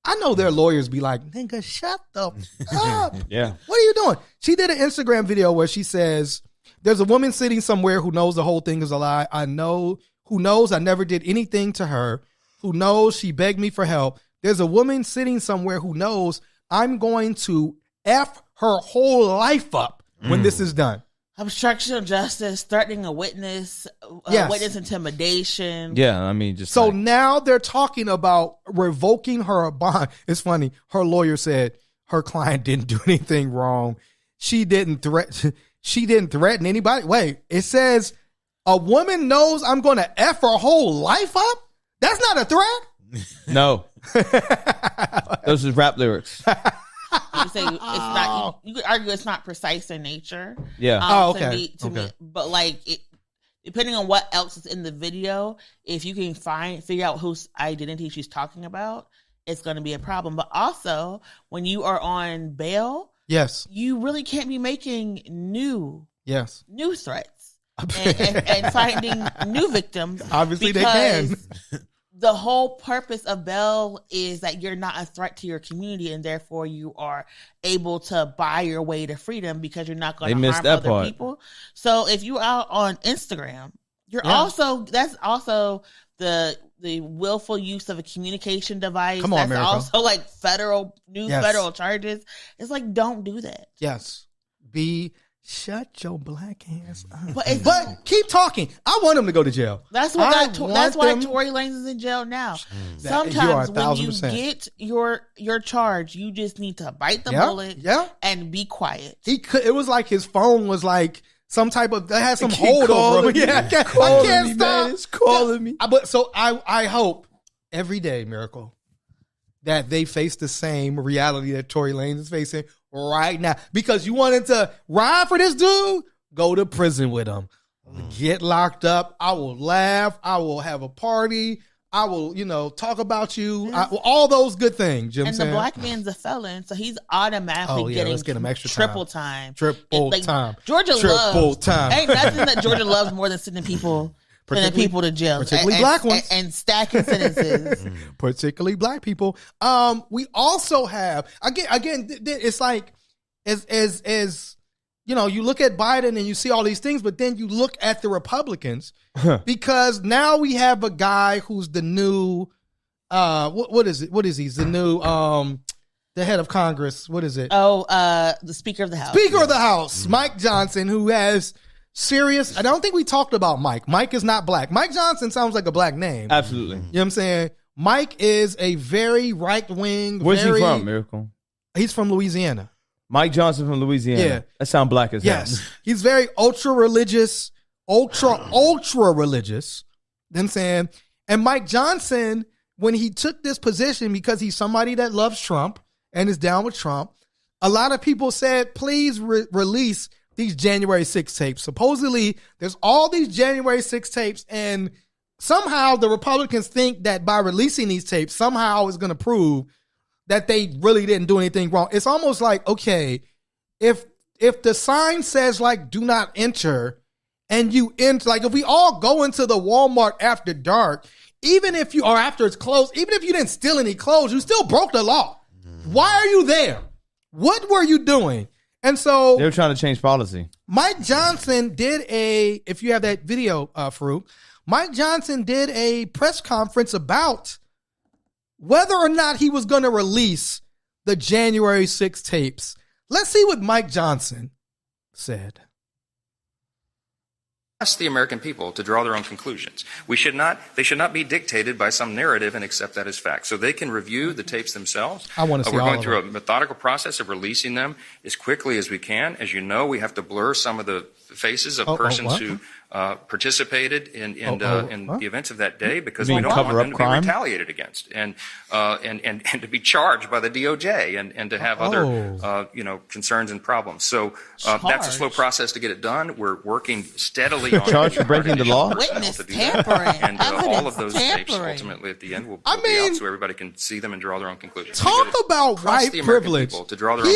I know their lawyers be like, nigga, shut the up. Yeah. What are you doing? She did an Instagram video where she says, there's a woman sitting somewhere who knows the whole thing is a lie. Who knows I never did anything to her, who knows she begged me for help. There's a woman sitting somewhere who knows I'm going to F her whole life up when this is done. Obstruction of justice, threatening a witness, witness intimidation. Yeah, I mean, just so now they're talking about revoking her bond. It's funny. Her lawyer said her client didn't do anything wrong. She didn't threaten anybody. Wait, it says a woman knows I'm going to F her whole life up? That's not a threat? No. Those are rap lyrics. You say it's not. You could argue it's not precise in nature. Yeah. Okay. To me, but like, depending on what else is in the video, if you can figure out whose identity she's talking about, it's going to be a problem. But also, when you are on bail, yes, you really can't be making new threats and finding new victims. Obviously, they can. The whole purpose of bail is that you're not a threat to your community, and therefore you are able to buy your way to freedom because you're not going to harm other people. So if you are on Instagram, you're that's also the willful use of a communication device. Come on, that's also like federal charges. It's like, don't do that. Yes. Shut your black ass up. But keep talking. I want him to go to jail. That's why Tory Lanez is in jail now. Sometimes when you get your charge, you just need to bite the bullet and be quiet. It was like his phone was like some type of, that had some hold over him. Yeah, I can't stop. Man, it's calling me. But so I hope every day, Miracle, that they face the same reality that Tory Lanez is facing right now. Because you wanted to ride for this dude, go to prison with him. Get locked up. I will laugh. I will have a party. I will, talk about you. All those good things. You know what I'm saying? The black man's a felon, so he's automatically getting let's get him extra triple time. Triple time. Georgia loves. Ain't nothing that Georgia loves more than sending people to jail, particularly black ones, and stacking sentences. Particularly black people. We also have again. It's like as you look at Biden and you see all these things, but then you look at the Republicans because now we have a guy who's the new what is it? What is he? He's the new the head of Congress. What is it? The Speaker of the House. Speaker of the House, Mike Johnson, who has serious. I don't think we talked about Mike. Mike is not black. Mike Johnson sounds like a black name. Absolutely. You know what I'm saying? Mike is a very right wing. Where's he from, Miracle? He's from Louisiana. Mike Johnson from Louisiana. Yeah. That sounds black as hell. Yes. He's very ultra religious. Ultra religious. You know what I'm saying? And Mike Johnson, when he took this position, because he's somebody that loves Trump and is down with Trump, a lot of people said, please release these January 6 tapes. Supposedly, there's all these January 6 tapes, and somehow the Republicans think that by releasing these tapes, somehow is going to prove that they really didn't do anything wrong. It's almost like, okay, if the sign says like do not enter and you enter, like if we all go into the Walmart after dark, even if you, or after it's closed, even if you didn't steal any clothes, you still broke the law. Why are you there? What were you doing? And so they were trying to change policy. Mike Johnson did if you have that video, Farouk, Mike Johnson did a press conference about whether or not he was going to release the January 6 tapes. Let's see what Mike Johnson said. Ask the American people to draw their own conclusions. They should not be dictated by some narrative and accept that as fact. So they can review the tapes themselves. I want to see We're all going of through them. a methodical process of releasing them as quickly as we can. As you know, we have to blur some of the faces of persons who participated in the events of that day because we don't want them to be retaliated against and to be charged by the DOJ and to have other concerns and problems. So that's a slow process to get it done. We're working steadily on charged for breaking the law. Witness tampering. And all of those tapes ultimately at the end will be out so everybody can see them and draw their own conclusions. Talk about white privilege. To draw their own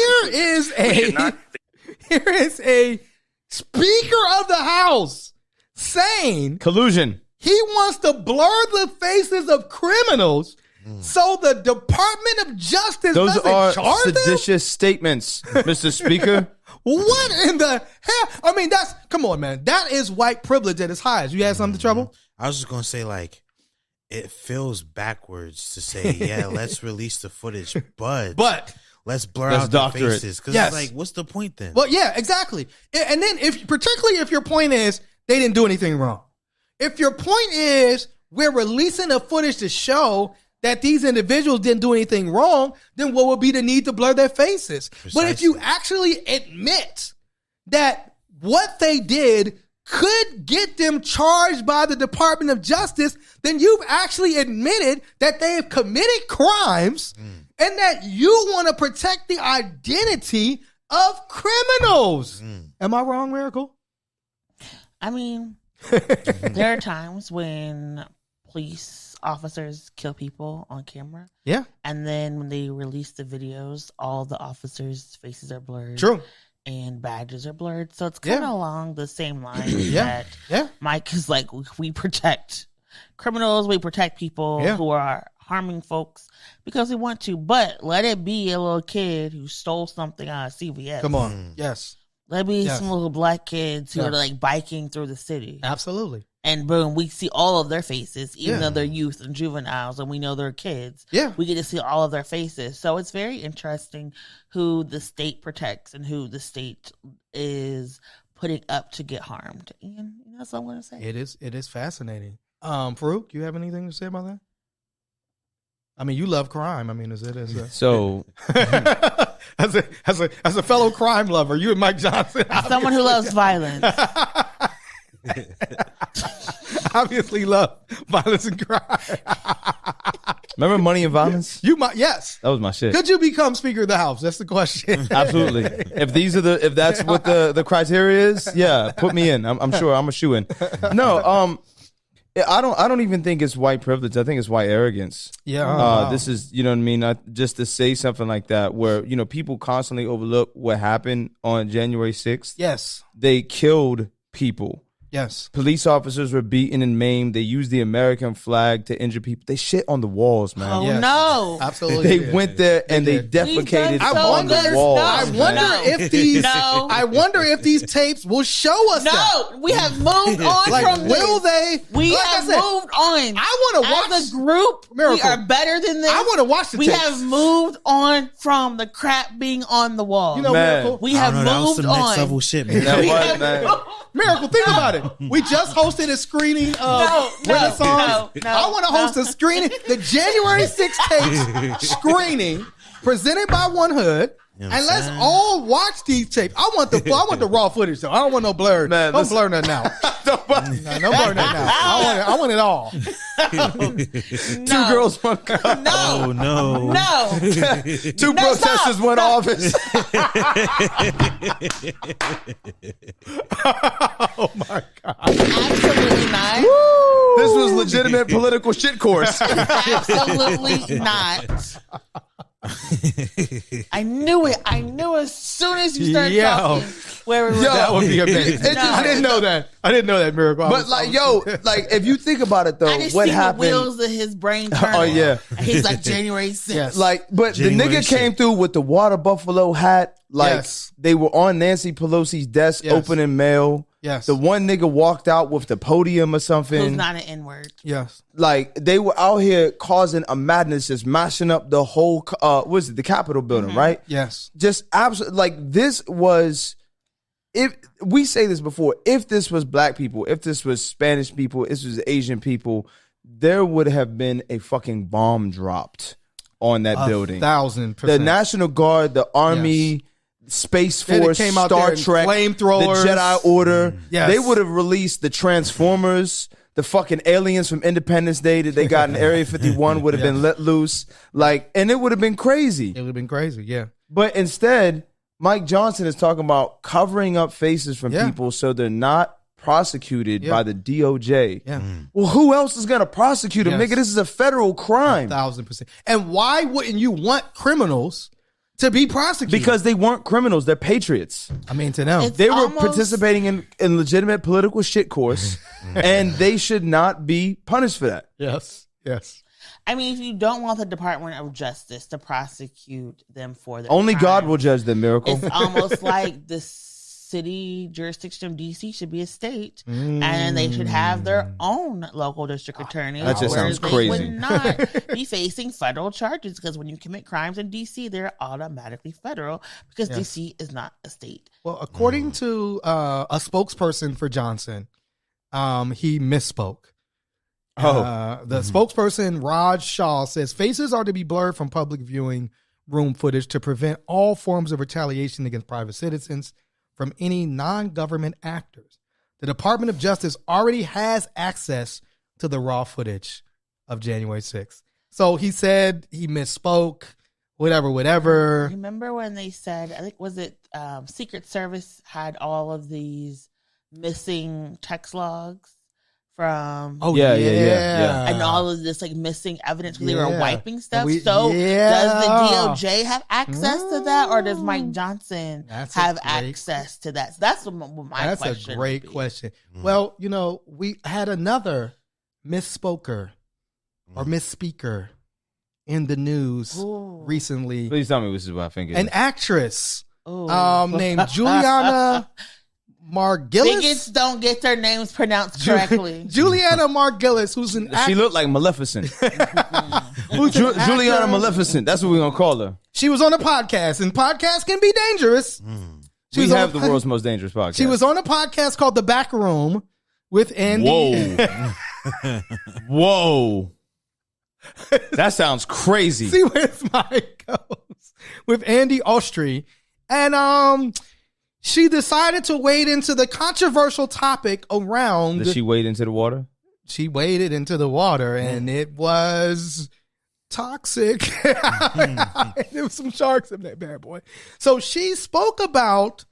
Here is a Speaker of the House saying collusion. He wants to blur the faces of criminals so the Department of Justice Those are charge seditious statements, Mr. Speaker. What in the hell? I mean, come on, man. That is white privilege at its highest. You had something, Trouble? I was just going to say, like, it feels backwards to say, yeah, let's release the footage, but let's blur out the faces. Because it's like, what's the point then? Well, yeah, exactly. And then particularly if your point is they didn't do anything wrong. If your point is we're releasing the footage to show that these individuals didn't do anything wrong, then what would be the need to blur their faces? Precisely. But if you actually admit that what they did could get them charged by the Department of Justice, then you've actually admitted that they have committed crimes and that you want to protect the identity of criminals. Am I wrong, Miracle? I mean, there are times when police officers kill people on camera. Yeah. And then when they release the videos, all the officers' faces are blurred. True. And badges are blurred. So it's kind of along the same line that Mike is like, we protect criminals, we protect people who are harming folks because we want to, but let it be a little kid who stole something out of CVS. Come on. Yes. Let it be some little black kids who are like biking through the city. Absolutely. And boom, we see all of their faces, even though they're youth and juveniles, and we know they're kids. Yeah. We get to see all of their faces. So it's very interesting who the state protects and who the state is putting up to get harmed. And that's all I'm going to say. It is fascinating. Farouk, you have anything to say about that? I mean, you love crime. I mean, so as a fellow crime lover, you and Mike Johnson, someone who loves violence. Obviously love violence and crime. Remember Money and Violence? Yes. That was my shit. Could you become Speaker of the House? That's the question. Absolutely. If that's what the criteria is, yeah, put me in. I'm sure I'm a shoo-in. No, I don't even think it's white privilege. I think it's white arrogance. Yeah. This is, you know what I mean? Just to say something like that where, people constantly overlook what happened on January 6th. Yes. They killed people. Yes. Police officers were beaten and maimed. They used the American flag to injure people. They shit on the walls, man. Oh, no. Absolutely. They went there and they defecated on the walls. I wonder if these tapes will show us that. No, we have moved on from this. Will they? We have moved on. I want to watch. As a group, Miracle. we are better than this. I want to watch the We tapes. have moved on from the crap being on the wall. Miracle. We have moved that was some on. next level shit, man. Miracle, think about it. We just hosted a screening of Renaissance. I want to host a screening, the January 6th tapes screening presented by One Hood. You know what And I'm let's saying? all watch these tapes. I want the raw footage though. I don't want no blurred. Man, don't listen. blur nothing out. No, don't blur nothing out. I want it all. 2 girls, 1 cup. Oh no. No. 2 protesters, 1 office. Oh my God. Absolutely not. This was legitimate political shit course. Absolutely not. I knew it. I knew as soon as you started talking where we were That would be amazing. It just- I didn't know that. I didn't know that, Miracle. But like, like if you think about it though, I just what see happened? the wheels of his brain turning. Oh yeah. And he's like January 6th. Yes. Like, but January the nigga came through with the water buffalo hat. Like Yes. they were on Nancy Pelosi's desk Yes. opening mail. Yes. The one nigga walked out with the podium or something. Who's not an N-word. Yes. Like they were out here causing a madness, just mashing up the whole what was it, the Capitol building, right? Yes. Just absolutely, like this was, if we say this before, if this was black people, if this was Spanish people, if this was Asian people, there would have been a fucking bomb dropped on that building. 1,000%. The National Guard, the Army, Space They'd have Force, came out there Star in Trek, flamethrowers. the Jedi Order. Yes. They would have released the Transformers, the fucking aliens from Independence Day that they got in Area 51 would have been let loose. Like, and it would have been crazy. It would have been crazy. Yeah. But instead, Mike Johnson is talking about covering up faces from Yeah. people so they're not prosecuted by the DOJ. Yeah. Well, who else is going to prosecute him, Yes. nigga? This is a federal crime. 1,000%. And why wouldn't you want criminals to be prosecuted? Because they weren't criminals. They're patriots. I mean, to them. It's They were almost- participating in legitimate political shit course, and they should not be punished for that. Yes. Yes. I mean, if you don't want the Department of Justice to prosecute them for their Only God crimes, will judge them, Miracle. It's almost like the city jurisdiction of DC should be a state, and they should have their own local district attorney. That just where sounds they crazy. would not be facing federal charges, because when you commit crimes in DC, they're automatically federal, because DC is not a state. Well, according to a spokesperson for Johnson, he misspoke. The spokesperson, Raj Shah, says faces are to be blurred from public viewing room footage to prevent all forms of retaliation against private citizens from any non-government actors. The Department of Justice already has access to the raw footage of January 6th. So he said he misspoke, whatever. Remember when they said, I think, was it Secret Service had all of these missing text logs from Yeah. and all of this like missing evidence because they were Yeah. wiping stuff. We- So yeah. does the DOJ have access to that, or does Mike Johnson That's a have great- access to that? So that's what my That's question. a great would be. question. Well, we had another misspoker or misspeaker in the news Ooh. recently. Please tell me this is what I think it An is. actress Ooh. named Juliana Margulies. Bigots don't get their names pronounced correctly. Juliana Margulies, who's an She looked like Maleficent. who's an Juliana actor. Maleficent. That's what we're going to call her. She was on a podcast, and podcasts can be dangerous. She We was on have a- the world's most dangerous podcast. She was on a podcast called The Back Room with Andy. Whoa. Whoa. That sounds crazy. See where his mind goes with Andy Ostry, and she decided to wade into the controversial topic around. Did she wade into the water? She waded into the water, and it was toxic. There was some sharks in that bad boy. So she spoke about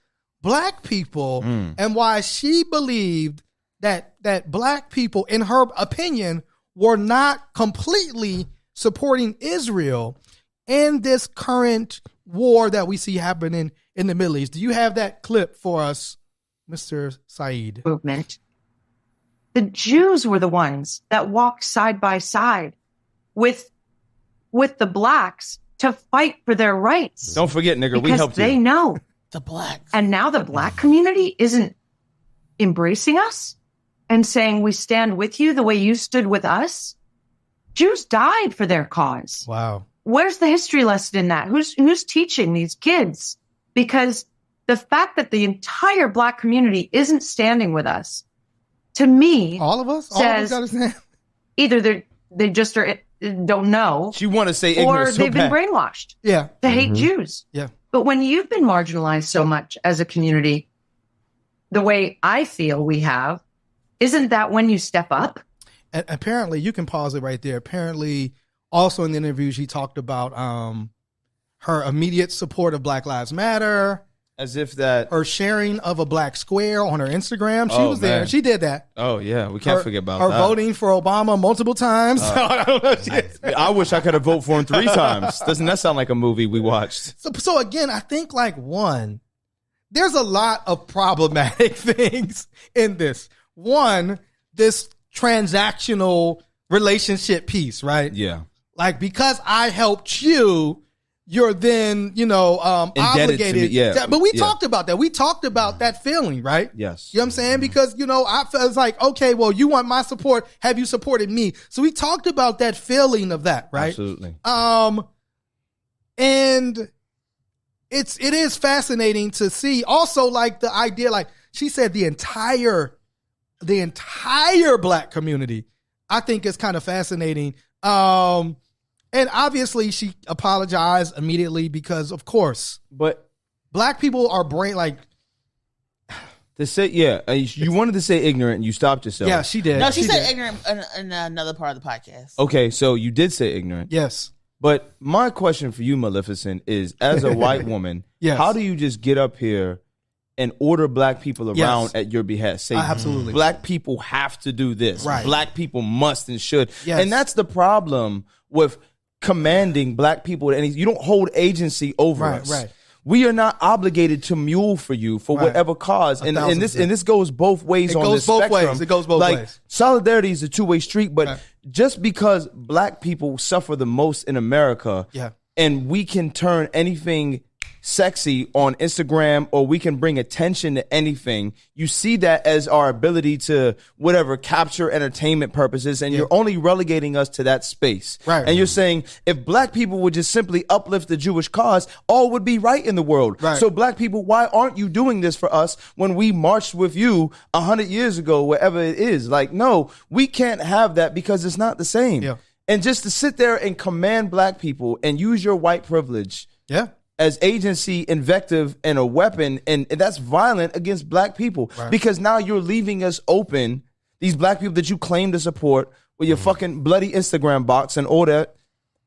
black people and why she believed that black people, in her opinion, were not completely supporting Israel in this current war that we see happening in the Middle East. Do you have that clip for us, Mr. Saeed? Movement. The Jews were the ones that walked side by side with the blacks to fight for their rights. Don't forget, nigga, we because helped they you. know. The blacks. And now the black community isn't embracing us and saying we stand with you the way you stood with us. Jews died for their cause. Wow. Where's the history lesson in that? Who's teaching these kids? Because the fact that the entire black community isn't standing with us, to me, All of us? Says- All of us got his name? either they don't know, She want to say or ignorant so they've been bad. brainwashed Yeah. to hate Jews. Yeah. But when you've been marginalized so much as a community, the way I feel we have, isn't that when you step up? And apparently, you can pause it right there. Apparently, also in the interview, she talked about her immediate support of Black Lives Matter. As if that... Her sharing of a black square on her Instagram. She was there. Man. She did that. Oh, yeah. We can't forget about her that. Her voting for Obama multiple times. I don't know. I wish I could have voted for him 3 times. Doesn't that sound like a movie we watched? So again, I think there's a lot of problematic things in this. One, this transactional relationship piece, right? Yeah. Like, because I helped you, you're then, obligated. To me, yeah. But we talked about that. We talked about that feeling, right? Yes. You know what I'm saying? Because, I felt like, okay, well, you want my support. Have you supported me? So we talked about that feeling of that, right? Absolutely. And it is fascinating to see also like the idea, like she said, the entire black community, I think is kind of fascinating. And obviously she apologized immediately because, of course, but black people are to say, you wanted to say ignorant and you stopped yourself. Yeah, she did. No, she said ignorant in another part of the podcast. Okay, so you did say ignorant. Yes. But my question for you, Maleficent, is as a white woman, yes. How do you just get up here and order black people around at your behest? Say, absolutely. Black people have to do this. Right. Black people must and should. Yes. And that's the problem with commanding black people. You don't hold agency over us. Right. We are not obligated to mule for you for whatever cause. And this goes both ways on this spectrum. It goes both ways. Solidarity is a two-way street, but just because black people suffer the most in America, and we can turn anything sexy on Instagram, or we can bring attention to anything, you see that as our ability to capture entertainment purposes, and you're only relegating us to that space. Right. And you're saying if black people would just simply uplift the Jewish cause, all would be right in the world. Right. So black people, why aren't you doing this for us when we marched with you 100 years ago, wherever it is? Like, no, we can't have that because it's not the same. Yeah. And just to sit there and command black people and use your white privilege as agency, invective, and a weapon, and that's violent against black people. Right. Because now you're leaving us open, these black people that you claim to support with your fucking bloody Instagram box and all that,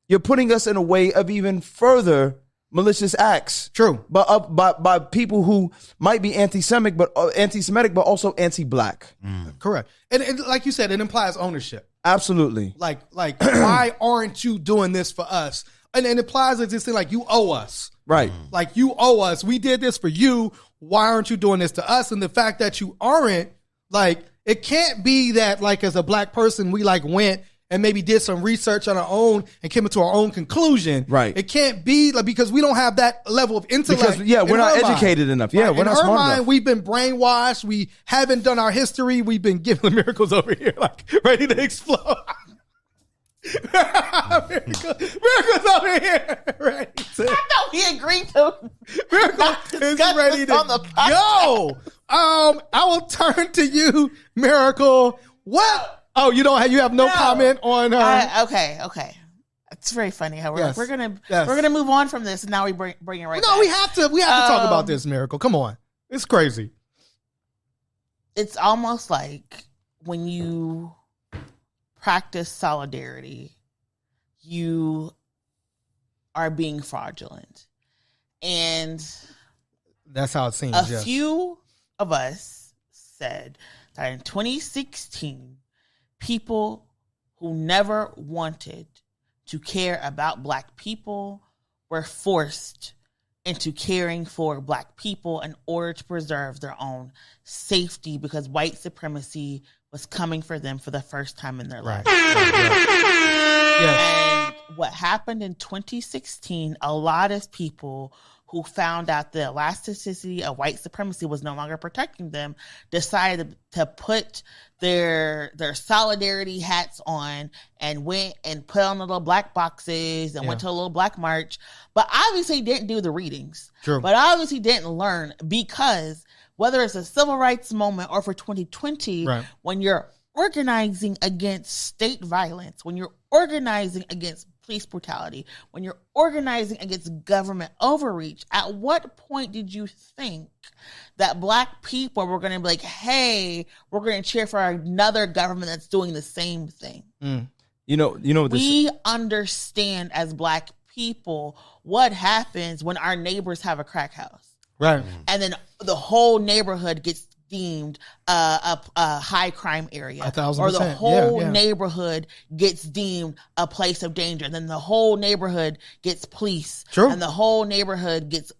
you're putting us in a way of even further malicious acts. True. By people who might be anti-Semitic, but also anti-black. Correct. And like you said, it implies ownership. Absolutely. Like why aren't you doing this for us? And it implies it's this thing like you owe us. Right. Like you owe us. We did this for you. Why aren't you doing this to us? And the fact that you aren't, like, it can't be that, like, as a black person, we like went and maybe did some research on our own and came to our own conclusion. Right. It can't be like, because we don't have that level of intellect. Because, we're not educated enough. Yeah, we're not smart enough. We've been brainwashed. We haven't done our history. We've been given miracles over here, like, ready to explode. Miracle's over here. Ready to, I know he agreed to. Miracle is ready to go. I will turn to you, Miracle. What? Oh, you have no comment on her. Okay. It's very funny how we're gonna move on from this, and now we bring it right. No, back. we have to talk about this, Miracle. Come on, it's crazy. It's almost like when you practice solidarity, you are being fraudulent. And that's how it seems. A few of us said that in 2016, people who never wanted to care about black people were forced into caring for black people in order to preserve their own safety, because white supremacy was coming for them for the first time in their life. And what happened in 2016, a lot of people who found out the elasticity of white supremacy was no longer protecting them decided to put their solidarity hats on and went and put on the little black boxes and went to a little black march, but obviously didn't do the readings. True. But obviously didn't learn, because whether it's a civil rights moment or for 2020, when you're organizing against state violence, when you're organizing against police brutality, when you're organizing against government overreach, at what point did you think that Black people were going to be like, hey, we're going to cheer for another government that's doing the same thing? You know, we understand as Black people what happens when our neighbors have a crack house. Right. And then the whole neighborhood gets deemed a high crime area. 1,000%. Or the whole neighborhood gets deemed a place of danger. And then the whole neighborhood gets police. True. And the whole neighborhood gets,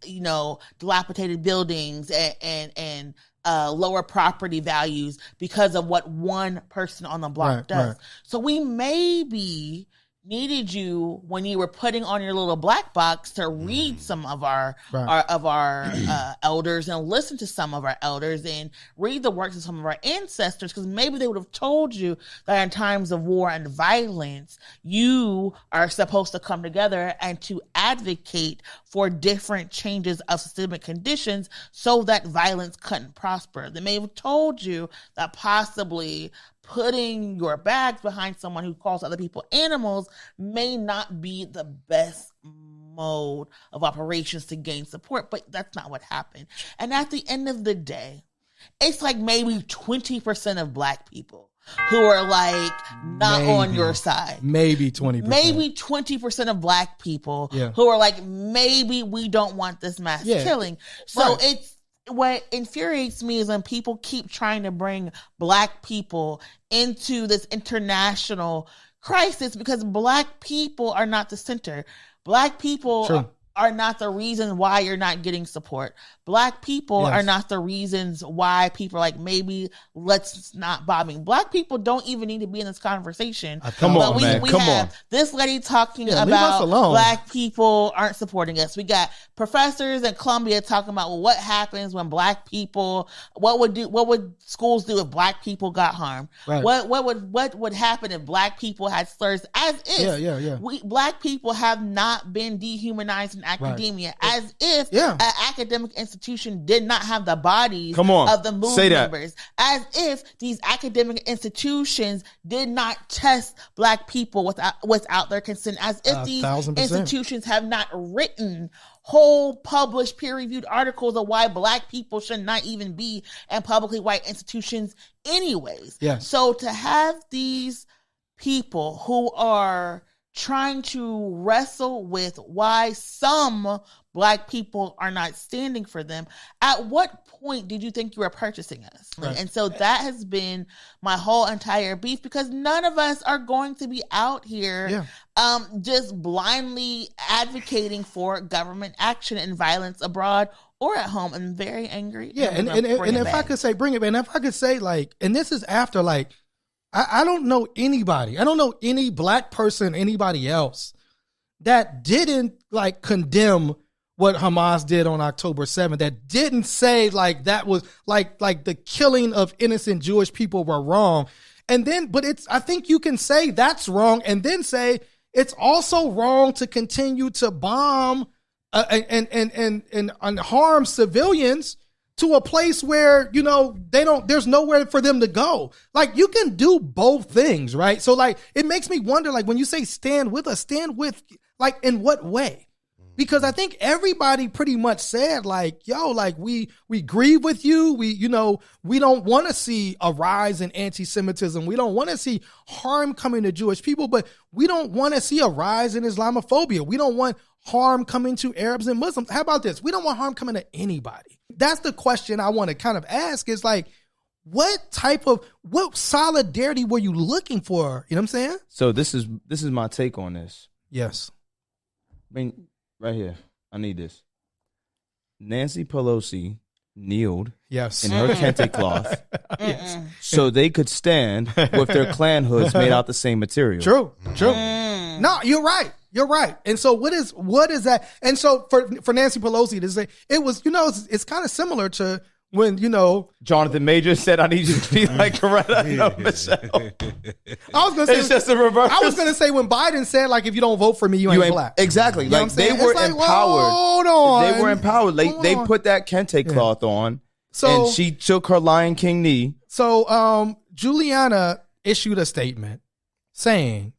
dilapidated buildings and lower property values because of what one person on the block does. Right. So we maybe needed you when you were putting on your little black box to read some of our elders and listen to some of our elders and read the works of some of our ancestors, because maybe they would have told you that in times of war and violence, you are supposed to come together and to advocate for different changes of systemic conditions so that violence couldn't prosper. They may have told you that possibly putting your bags behind someone who calls other people animals may not be the best mode of operations to gain support, but that's not what happened. And at the end of the day, it's like maybe 20% of Black people who are like not on your side. Maybe 20%. Maybe 20% of Black people who are like, maybe we don't want this mass killing. So what infuriates me is when people keep trying to bring Black people into this international crisis, because Black people are not the center. Black people are not the reason why you're not getting support. Black people are not the reasons why people are like, maybe let's not bombing. Black people don't even need to be in this conversation. Come on, man. We have this lady talking about Black people aren't supporting us. We got professors at Columbia talking about, well, what happens when Black people, what would schools do if Black people got harmed? Right. What would happen if Black people had slurs? As if Black people have not been dehumanized in academia, as if an academic institution did not have the bodies of the movement members, as if these academic institutions did not test Black people without their consent, as if these institutions have not written whole published peer-reviewed articles of why Black people should not even be in publicly white institutions anyways. So to have these people who are trying to wrestle with why some Black people are not standing for them, at what point did you think you were purchasing us? Right. And so that has been my whole entire beef, because none of us are going to be out here just blindly advocating for government action and violence abroad or at home. I'm very angry. And if I could say, bring it back, and if I could say, like, and this is after, like, I don't know anybody. I don't know any Black person, anybody else that didn't like condemn what Hamas did on October 7th, that didn't say like that was like the killing of innocent Jewish people were wrong. And then, but I think you can say that's wrong and then say it's also wrong to continue to bomb and harm civilians to a place where, there's nowhere for them to go. Like, you can do both things, right? So, like, it makes me wonder, like, when you say stand with us, like, in what way? Because I think everybody pretty much said, like, yo, like, we grieve with you. We don't want to see a rise in anti-Semitism. We don't want to see harm coming to Jewish people, but we don't want to see a rise in Islamophobia. We don't want harm coming to Arabs and Muslims. How about this? We don't want harm coming to anybody. That's the question I want to kind of ask, is like, what solidarity were you looking for? You know what I'm saying? So this is my take on this. Yes. I mean, right here. I need this. Nancy Pelosi kneeled in her kente cloth so they could stand with their Klan hoods made out the same material. True. No, you're right. And so what is that? And so for Nancy Pelosi to say, it was, it's kind of similar to when, Jonathan Major said, I need you to be like Coretta Michelle. I was going to say, it's just the reverse. I was going to say when Biden said, like, if you don't vote for me, you ain't Black. Exactly. You know like, they were empowered. Well, hold on. They were empowered. They put that kente cloth on, and she took her Lion King knee. So Juliana issued a statement saying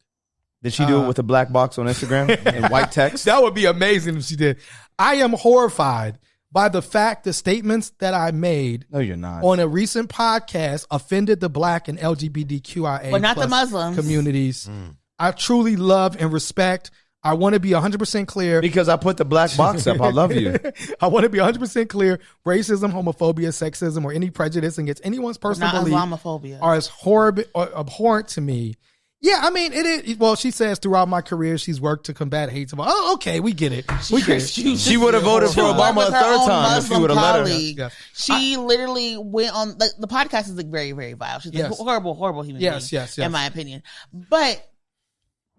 Did she do it with a black box on Instagram in white text? That would be amazing if she did. I am horrified by the fact the statements that I made No, you're not. on a recent podcast offended the black and LGBTQIA But not the plus Muslims. communities. I truly love and respect. I want to be 100% clear. Because I put the black box up. I love you. I want to be 100% clear. Racism, homophobia, sexism, or any prejudice against anyone's personal Not belief Islamophobia. are as horrible or abhorrent to me. Yeah, I mean, it is. Well, she says throughout my career, she's worked to combat hate. Oh, okay, we get it. We get it. She would have voted for Obama a third time if she would have let her. Yeah. She literally went on the podcast is like very, very vile. She's like horrible human being. Yes. In my opinion. But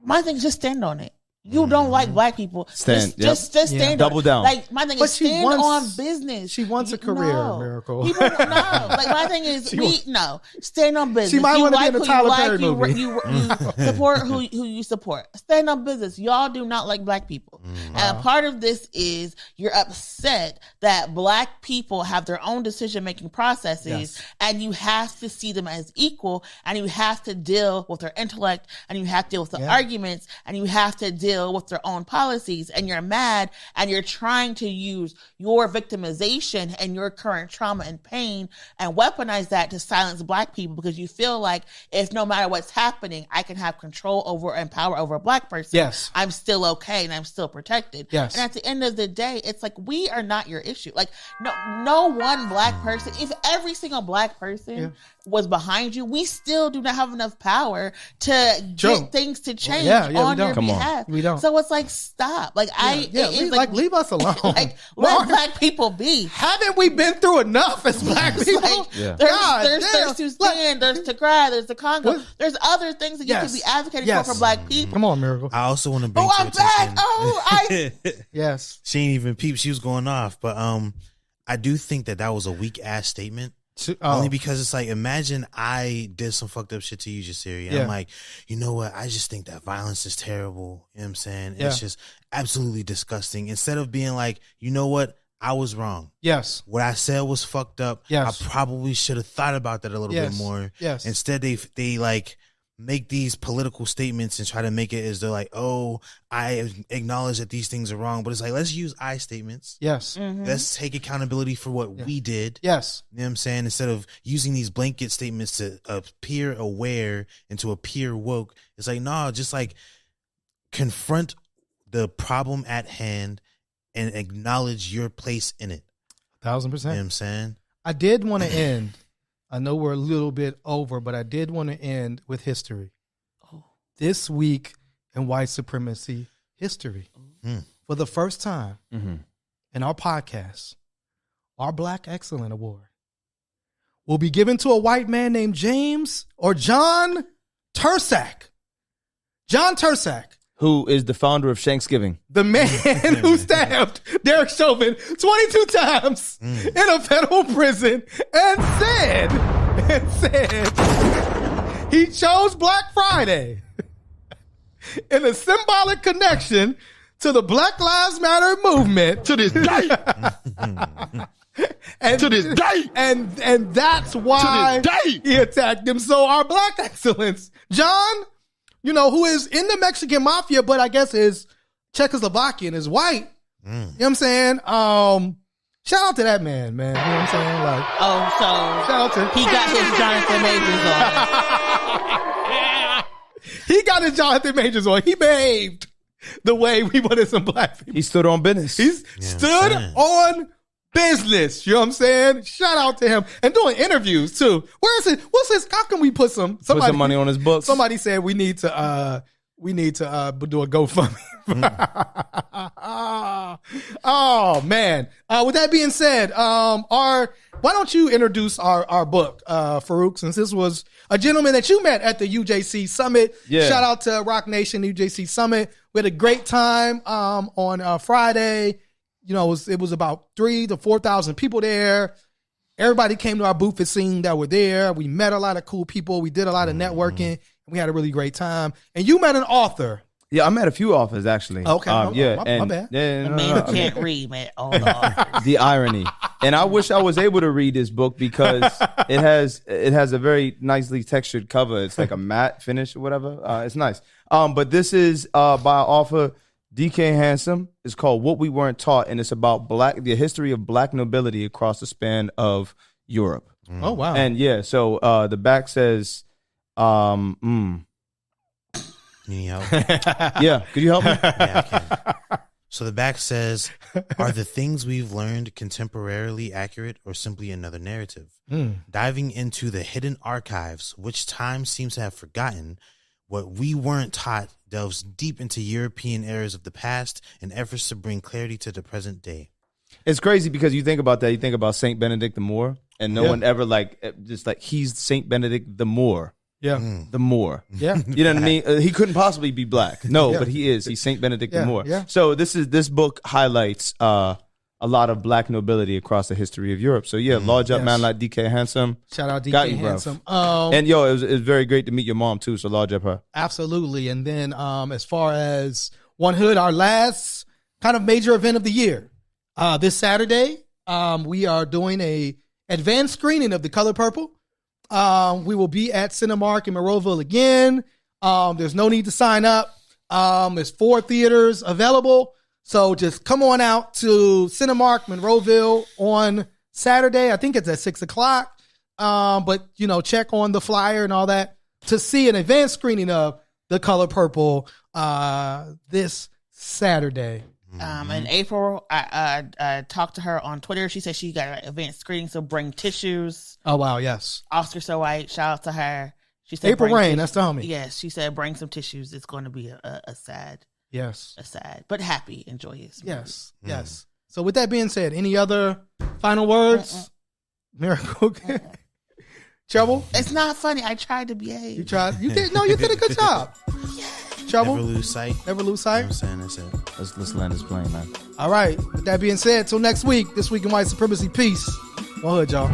my thing is just stand on it. You don't like black people. Stand. Just stand. Double down. Like my thing But is she stand wants- on business. She wants a career, Miracle. People no. Like my thing is stand on business. She might You want to be like in a who Tyler you Perry like, movie. You support who you support. Stand on business. Y'all do not like black people. And a part of this is you're upset that black people have their own decision making processes and you have to see them as equal and you have to deal with their intellect and you have to deal with the arguments and you have to deal with their own policies, and you're mad and you're trying to use your victimization and your current trauma and pain and weaponize that to silence black people because you feel like if no matter what's happening, I can have control over and power over a black person. Yes. I'm still okay and I'm still protected. Yes. And at the end of the day, it's like we are not your issue. Like no one black person, if every single black person was behind you, we still do not have enough power to get things to change on your behalf. We don't. So it's like stop. Like leave us alone. Like let black people be. Haven't we been through enough as black people? Like, there's to stand, there's to cry, there's to Congo. There's other things that you could be advocating for black people. Come on, Miracle. I also want to bring I'm back. Yes. She ain't even peep. She was going off, but I do think that was a weak ass statement. Only because it's like, imagine I did some fucked up shit to you, Jasiri. And I'm like, you know what? I just think that violence is terrible. You know what I'm saying? It's just absolutely disgusting. Instead of being like, you know what? I was wrong. Yes. What I said was fucked up. Yes. I probably should have thought about that a little bit more. Yes. Instead, they like make these political statements and try to make it as they're like, oh, I acknowledge that these things are wrong. But it's like, let's use I statements. Yes. Let's take accountability for what we did. Yes. You know what I'm saying? Instead of using these blanket statements to appear aware and to appear woke, it's like, no, just like confront the problem at hand and acknowledge your place in it. 1,000%. You know what I'm saying? I did want to end. I know we're a little bit over, but I did want to end with history. This week in white supremacy history, for the first time in our podcast, our Black Excellent Award will be given to a white man named John Tursack. John Tursack. Who is the founder of Shanksgiving. The man who stabbed Derek Chauvin 22 times in a federal prison and said he chose Black Friday in a symbolic connection to the Black Lives Matter movement. To this day. And, to this day. And that's why he attacked him. So our Black excellence, John, you know, who is in the Mexican mafia, but I guess is Czechoslovakian, is white. You know what I'm saying? Shout out to that man. You know what I'm saying? Like, shout out to he got his Jonathan Majors on. He got his Jonathan Majors on. He behaved the way we wanted some black people. He stood on business. He stood on business. You know what I'm saying? Shout out to him. And doing interviews too. Where is it? What's his? How can we put some money on his books? Somebody said we need to do a GoFundMe. Oh man. With that being said, why don't you introduce our book, Farouk, since this was a gentleman that you met at the UJC Summit. Yeah. Shout out to Rock Nation UJC Summit. We had a great time on Friday. You know, it was about 3,000 to 4,000 people there. Everybody came to our booth and seen that we're there. We met a lot of cool people. We did a lot of networking. We had a really great time. And you met an author. Yeah, I met a few authors actually. Okay, my bad. Yeah, the man who can't read, man. All the authors. The irony. And I wish I was able to read this book because it has a very nicely textured cover. It's like a matte finish or whatever. It's nice. But this is by author D.K. Handsome. It's called What We Weren't Taught, and it's about the history of black nobility across the span of Europe. Oh, wow. And yeah, so the back says, You need help? yeah, could you help me? Yeah, I can. So the back says, are the things we've learned contemporarily accurate or simply another narrative? Diving into the hidden archives, which time seems to have forgotten, what we weren't taught delves deep into European eras of the past and efforts to bring clarity to the present day. It's crazy because you think about that. You think about Saint Benedict the Moor, and no one ever he's Saint Benedict the Moor. Yeah. The Moor. Yeah. You know what I mean? He couldn't possibly be black. No, but he is. He's Saint Benedict the Moor. Yeah. So this book highlights a lot of black nobility across the history of Europe. So yeah, lodge up, man, like DK Handsome. Shout out DK Got you, Handsome. And yo, it was very great to meet your mom too. So lodge up her. Absolutely. And then as far as One Hood, our last kind of major event of the year, this Saturday, we are doing a advanced screening of The Color Purple. We will be at Cinemark in Monroeville again. There's no need to sign up. There's 4 theaters available. So just come on out to Cinemark Monroeville on Saturday. I think it's at 6:00. But check on the flyer and all that to see an advanced screening of The Color Purple this Saturday. In April, I talked to her on Twitter. She said she got an advanced screening, so bring tissues. Oh, wow, yes. Oscar So White, shout out to her. She said April Rain, that's the homie. Yes, she said bring some tissues. It's going to be a sad, but happy and joyous. Yes, yes. So with that being said, any other final words? Miracle? Trouble? It's not funny. I tried to behave. You tried? You did? No, you did a good job. Trouble? Never lose sight. Never lose sight. You know what I'm saying? That's it. Let's land this plane, man. All right. With that being said, till next week, This Week in White Supremacy. Peace. Go ahead, y'all.